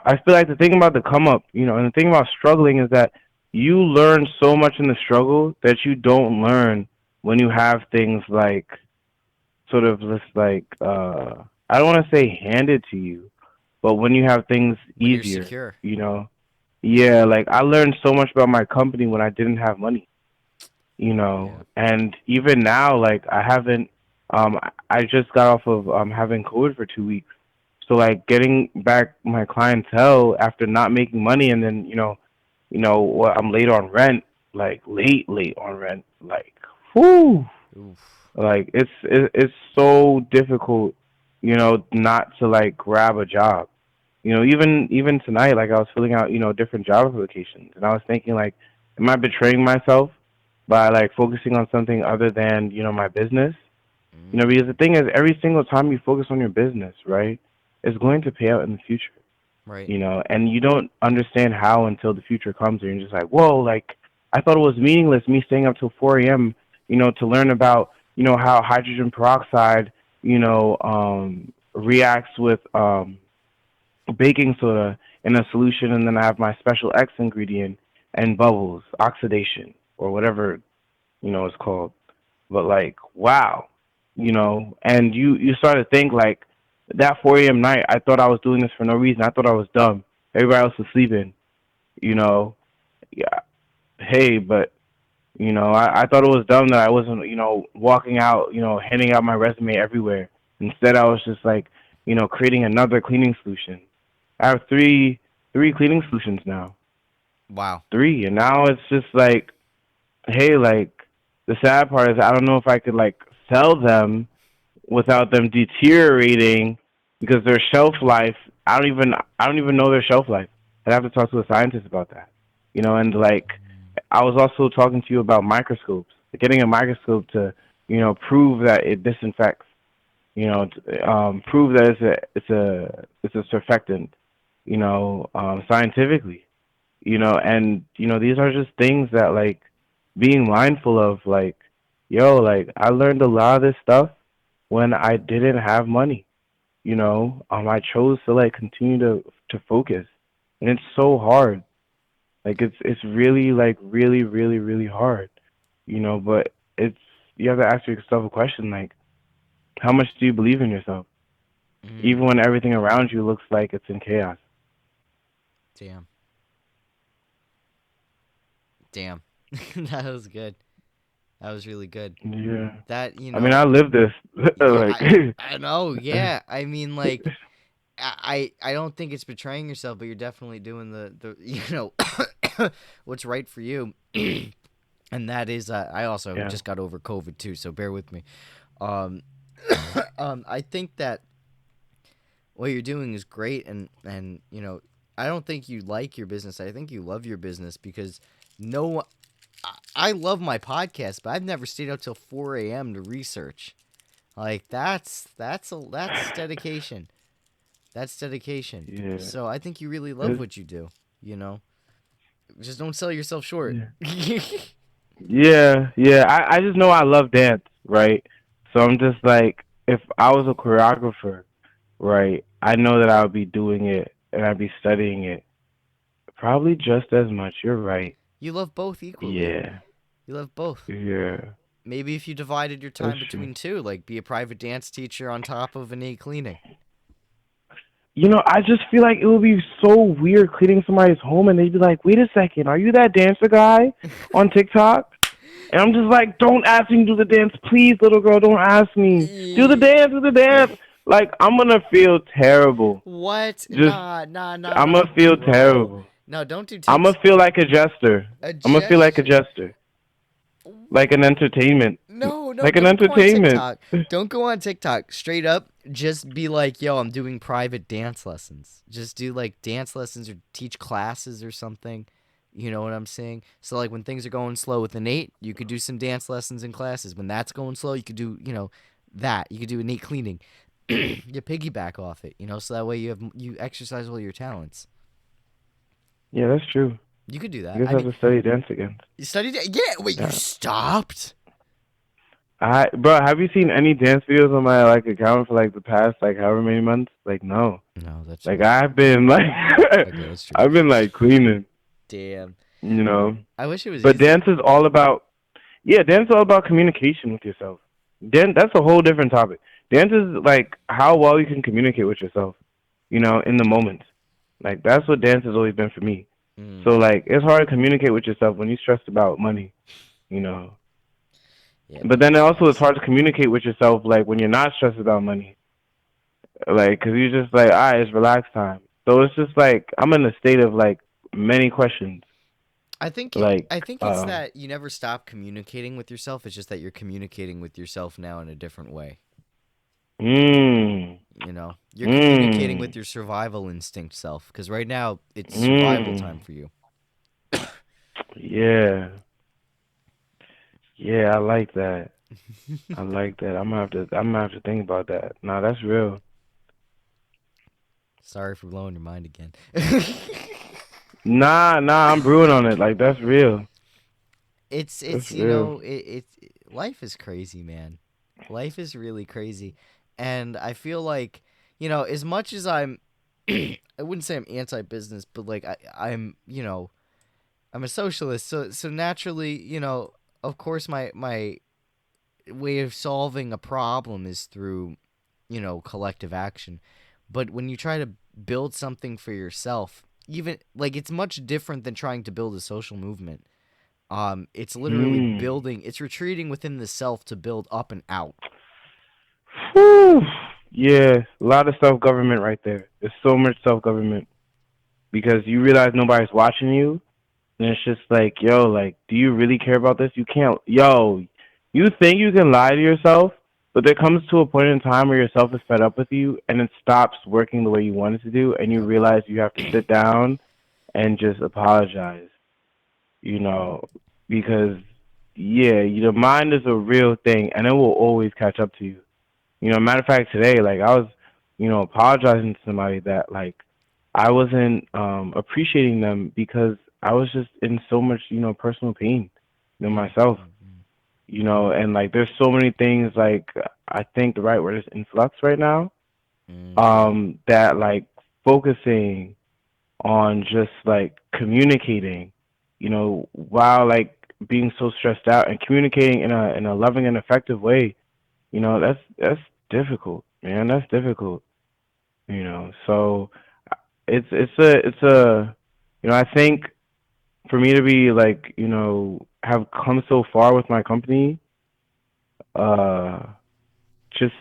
[SPEAKER 2] I feel like the thing about the come up, and the thing about struggling is that you learn so much in the struggle that you don't learn when you have things like sort of just like I don't want to say handed to you, but when you have things
[SPEAKER 1] When you're
[SPEAKER 2] easier,
[SPEAKER 1] secure.
[SPEAKER 2] you know. Yeah, like I learned so much about my company when I didn't have money,
[SPEAKER 1] Yeah.
[SPEAKER 2] and even now, like I haven't. I just got off of having COVID for 2 weeks, so like getting back my clientele after not making money, and then I'm late on rent, like late on rent, like whoo,
[SPEAKER 1] Oof.
[SPEAKER 2] like it's so difficult, not to like grab a job. Even tonight, like I was filling out, different job applications, and I was thinking like, am I betraying myself by like focusing on something other than my business?
[SPEAKER 1] Mm,
[SPEAKER 2] Because the thing is, every single time you focus on your business, right, it's going to pay out in the future.
[SPEAKER 1] right.
[SPEAKER 2] And you don't understand how until the future comes, and you're just like, whoa, like I thought it was meaningless me staying up till 4 a.m. To learn about how hydrogen peroxide reacts with baking soda in a solution, and then I have my special X ingredient and bubbles, oxidation, or whatever it's called. But like, wow, and you start to think like that 4 a.m. night. I thought I was doing this for no reason. I thought I was dumb. Everybody else was sleeping. You know, yeah. Hey, but I thought it was dumb that I wasn't walking out handing out my resume everywhere. Instead, I was just like creating another cleaning solution. I have three cleaning solutions now.
[SPEAKER 1] Wow.
[SPEAKER 2] Three, and now it's just like, hey, like the sad part is I don't know if I could like sell them without them deteriorating because their shelf life. I don't even know their shelf life. I'd have to talk to a scientist about that. And like I was also talking to you about microscopes, getting a microscope to prove that it disinfects. prove that it's a surfactant, scientifically, and these are just things that like being mindful of, like, like I learned a lot of this stuff when I didn't have money. I chose to like continue to focus, and it's so hard. Like it's really like really really really hard, But it's you have to ask yourself a question like, how much do you believe in yourself,
[SPEAKER 1] Mm,
[SPEAKER 2] even when everything around you looks like it's in chaos?
[SPEAKER 1] damn. Damn. That was good. That was really good.
[SPEAKER 2] Yeah,
[SPEAKER 1] That,
[SPEAKER 2] I mean I live this
[SPEAKER 1] yeah,
[SPEAKER 2] like
[SPEAKER 1] I know. Yeah. I mean, like, I don't think it's betraying yourself, but you're definitely doing what's right for you. And that is, I also
[SPEAKER 2] yeah.
[SPEAKER 1] just got over COVID too, so bear with me. Um, I think that what you're doing is great, and I don't think you like your business. I think you love your business because no, I love my podcast, but I've never stayed up till 4 a.m. to research. Like that's dedication. That's dedication.
[SPEAKER 2] Yeah.
[SPEAKER 1] So I think you really love
[SPEAKER 2] It's,
[SPEAKER 1] what you do. You know, just don't sell yourself short.
[SPEAKER 2] yeah. Yeah. I just know I love dance, right? So I'm just like, if I was a choreographer, right, I know that I would be doing it and I'd be studying it probably just as much. You're right.
[SPEAKER 1] You love both equally.
[SPEAKER 2] Yeah.
[SPEAKER 1] You love both.
[SPEAKER 2] Yeah.
[SPEAKER 1] Maybe if you divided your
[SPEAKER 2] That's
[SPEAKER 1] time
[SPEAKER 2] true.
[SPEAKER 1] between two, like be a private dance teacher on top of innate cleaning.
[SPEAKER 2] I just feel like it would be so weird cleaning somebody's home and they'd be like, wait a second, are you that dancer guy on TikTok? And I'm just like, don't ask me to do the dance. Please, little girl, don't ask me. Do the dance. Like, I'm going to feel terrible.
[SPEAKER 1] What?
[SPEAKER 2] Just, I'm
[SPEAKER 1] Nah,
[SPEAKER 2] going to feel
[SPEAKER 1] bro.
[SPEAKER 2] terrible.
[SPEAKER 1] No, don't do
[SPEAKER 2] I'm going
[SPEAKER 1] tics.
[SPEAKER 2] to feel like a jester.
[SPEAKER 1] A
[SPEAKER 2] I'm going to feel like a
[SPEAKER 1] gesture.
[SPEAKER 2] jester. Like an entertainment.
[SPEAKER 1] No,
[SPEAKER 2] Like an
[SPEAKER 1] don't go on
[SPEAKER 2] entertainment.
[SPEAKER 1] TikTok. Don't go on TikTok. Straight up, just be like, yo, I'm doing private dance lessons. Just do like dance lessons or teach classes or something. You know what I'm saying? So like when things are going slow with innate, you could do some dance lessons and classes. When that's going slow, you could do, that. You could do innate cleaning. You piggyback off it, so that way you exercise all your talents.
[SPEAKER 2] Yeah, that's true.
[SPEAKER 1] You could do
[SPEAKER 2] I
[SPEAKER 1] that.
[SPEAKER 2] guess
[SPEAKER 1] I
[SPEAKER 2] I have
[SPEAKER 1] mean,
[SPEAKER 2] to study dance again.
[SPEAKER 1] you studied it? Yeah, wait, you
[SPEAKER 2] Yeah.
[SPEAKER 1] stopped?
[SPEAKER 2] Bro, have you seen any dance videos on my like account for like the past like however many months? Like no.
[SPEAKER 1] No, that's
[SPEAKER 2] Like
[SPEAKER 1] true.
[SPEAKER 2] I've been like
[SPEAKER 1] Okay, that's true.
[SPEAKER 2] I've been like cleaning,
[SPEAKER 1] Damn.
[SPEAKER 2] you know.
[SPEAKER 1] I wish it was
[SPEAKER 2] But
[SPEAKER 1] easy.
[SPEAKER 2] dance is all about dance is all about communication with yourself. Then that's a whole different topic. Dance is like how well you can communicate with yourself, in the moment. Like that's what dance has always been for me.
[SPEAKER 1] Mm,
[SPEAKER 2] So like it's hard to communicate with yourself when you're stressed about money, you know.
[SPEAKER 1] yeah,
[SPEAKER 2] But
[SPEAKER 1] that
[SPEAKER 2] then it
[SPEAKER 1] makes a lot
[SPEAKER 2] also
[SPEAKER 1] of
[SPEAKER 2] it's hard
[SPEAKER 1] sense.
[SPEAKER 2] to communicate with yourself like when you're not stressed about money. Like, cause you're just like, all right, it's relax time. So it's just like I'm in a state of like many questions. Like,
[SPEAKER 1] I think it's that you never stop communicating with yourself. It's just that you're communicating with yourself now in a different way.
[SPEAKER 2] mm,
[SPEAKER 1] You're communicating with
[SPEAKER 2] mm,
[SPEAKER 1] your survival instinct self because right now it's survival time
[SPEAKER 2] mm.
[SPEAKER 1] for you.
[SPEAKER 2] Yeah, yeah, I like that. I like that. I'm gonna have to think about that. Nah, that's real.
[SPEAKER 1] Sorry for blowing your mind again.
[SPEAKER 2] Nah, I'm brewing on it. Like that's real. That's
[SPEAKER 1] It's
[SPEAKER 2] real.
[SPEAKER 1] life is crazy, man. Life is really crazy, and I feel like as much as I'm, I wouldn't say I'm anti-business, but like I'm I'm a socialist, so naturally of course my way of solving a problem is through collective action, but when you try to build something for yourself, even like it's much different than trying to build a social movement. It's literally
[SPEAKER 2] Mm.
[SPEAKER 1] building. It's retreating within the self to build up and out.
[SPEAKER 2] Whew. Yeah, a lot of self government right there. There's so much self government because you realize nobody's watching you, and it's just like, yo, like, do you really care about this? You can't, yo, you think you can lie to yourself, but there comes to a point in time where yourself is fed up with you, and it stops working the way you want it to do, and you
[SPEAKER 1] Yep.
[SPEAKER 2] realize you have to sit down and just apologize, you know, because yeah, the mind is a real thing, and it will always catch up to you. Matter of fact, today, like I was, apologizing to somebody that like I wasn't appreciating them because I was just in so much, personal pain,
[SPEAKER 1] Mm,
[SPEAKER 2] myself,
[SPEAKER 1] mm, mm,
[SPEAKER 2] and like there's so many things like I think the right word is influx right now.
[SPEAKER 1] mm-hmm.
[SPEAKER 2] That like focusing on just like communicating, while like being so stressed out and communicating in a loving and effective way, that's difficult, man. That's difficult, So it's a I think for me to be like, have come so far with my company, uh just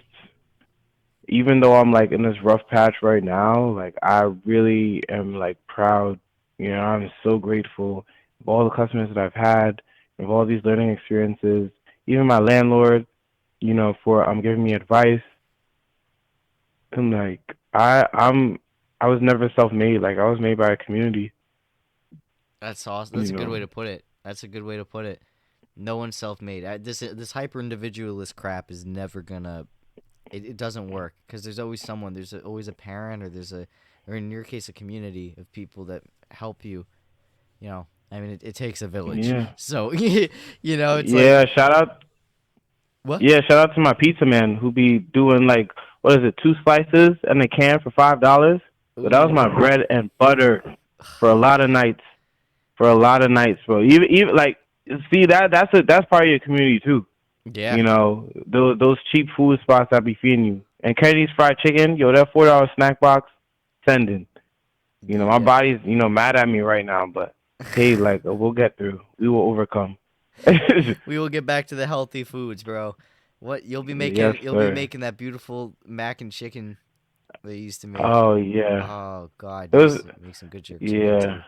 [SPEAKER 2] even though I'm like in this rough patch right now, like I really am like proud. I'm so grateful of all the customers that I've had, of all these learning experiences. Even my landlord, for giving me advice. And like I was never self-made. Like I was made by a community.
[SPEAKER 1] That's awesome. That's
[SPEAKER 2] You
[SPEAKER 1] a good
[SPEAKER 2] know.
[SPEAKER 1] way to put it. That's a good way to put it. No one's self-made. This hyper individualist crap is never gonna. It doesn't work because there's always someone. Always a parent, or in your case, a community of people that help you. I mean, it takes a village.
[SPEAKER 2] Yeah.
[SPEAKER 1] So it's like
[SPEAKER 2] Yeah. Shout out.
[SPEAKER 1] what?
[SPEAKER 2] Yeah. Shout out to my pizza man who be doing like what is it, 2 slices and a can for $5. But that was my
[SPEAKER 1] Ooh,
[SPEAKER 2] bread and butter for a lot of nights. For a lot of nights, bro. Even like see that's part of your community too.
[SPEAKER 1] yeah,
[SPEAKER 2] Those cheap food spots that be feeding you. And Kennedy's Fried Chicken, yo, that $4 snack box, sending. My
[SPEAKER 1] yeah.
[SPEAKER 2] body's mad at me right now, but hey, like we'll get through. We will overcome.
[SPEAKER 1] We will get back to the healthy foods, bro. What you'll be
[SPEAKER 2] Yes,
[SPEAKER 1] making? You'll be
[SPEAKER 2] sir.
[SPEAKER 1] making that beautiful mac and chicken they used to make.
[SPEAKER 2] Oh yeah.
[SPEAKER 1] Oh God,
[SPEAKER 2] It
[SPEAKER 1] you
[SPEAKER 2] was
[SPEAKER 1] used to make some good jerk chicken
[SPEAKER 2] yeah.
[SPEAKER 1] too.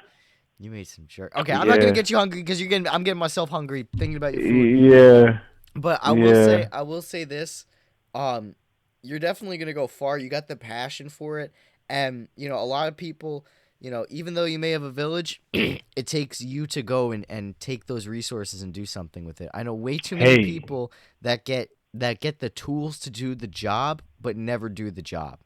[SPEAKER 1] You made some jerk. Okay, I'm not gonna
[SPEAKER 2] Yeah.
[SPEAKER 1] get you hungry because you're getting. I'm getting myself hungry thinking about your food.
[SPEAKER 2] Yeah.
[SPEAKER 1] But
[SPEAKER 2] Yeah.
[SPEAKER 1] I will say this. Um, you're definitely gonna go far. You got the passion for it, and a lot of people. Even though you may have a village, it takes you to go and take those resources and do something with it. I know way too many
[SPEAKER 2] Hey.
[SPEAKER 1] people that get the tools to do the job, but never do the job.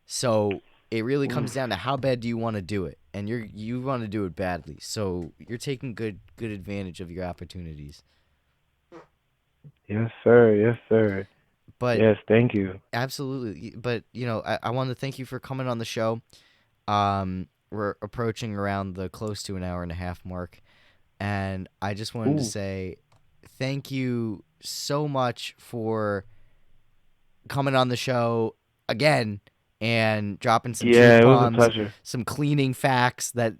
[SPEAKER 1] So it really comes
[SPEAKER 2] Oof.
[SPEAKER 1] down to how bad do you want to do it, and you want to do it badly. So you're taking good advantage of your opportunities.
[SPEAKER 2] Yes, sir. Yes, sir.
[SPEAKER 1] But
[SPEAKER 2] Yes, thank you.
[SPEAKER 1] absolutely, but I want to thank you for coming on the show. We're approaching around the close to an hour and a half mark, and I just wanted to
[SPEAKER 2] Ooh.
[SPEAKER 1] say thank you so much for coming on the show again and dropping some truth
[SPEAKER 2] Yeah, it was a
[SPEAKER 1] bombs,
[SPEAKER 2] pleasure.
[SPEAKER 1] some cleaning facts that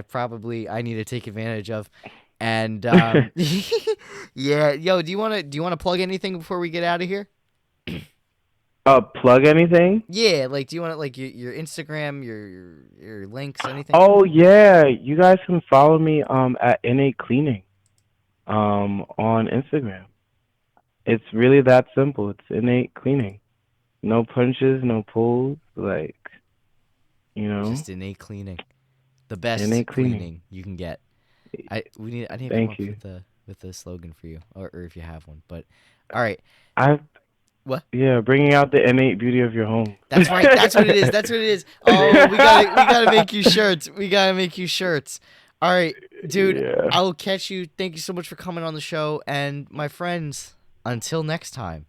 [SPEAKER 1] probably I need to take advantage of. And yeah, yo, do you wanna plug anything before we get out of here?
[SPEAKER 2] Plug anything?
[SPEAKER 1] Yeah, like do you want to like your Instagram, your links, anything?
[SPEAKER 2] Oh yeah, you guys can follow me at Innate Cleaning on Instagram. It's really that simple. It's Innate Cleaning. No punches, no pulls, like, you know,
[SPEAKER 1] Just innate cleaning, the best
[SPEAKER 2] Innate Cleaning.
[SPEAKER 1] cleaning you can get. I need to come
[SPEAKER 2] Thank
[SPEAKER 1] up
[SPEAKER 2] you.
[SPEAKER 1] with a slogan for you, or if you have one. But all right,
[SPEAKER 2] I
[SPEAKER 1] what?
[SPEAKER 2] Yeah, bringing out the innate beauty of your home.
[SPEAKER 1] That's right. That's what it is. That's what it is. Oh, we gotta make you shirts. We gotta make you shirts. All right, dude.
[SPEAKER 2] Yeah.
[SPEAKER 1] I will catch you. Thank you so much for coming on the show, and my friends. Until next time.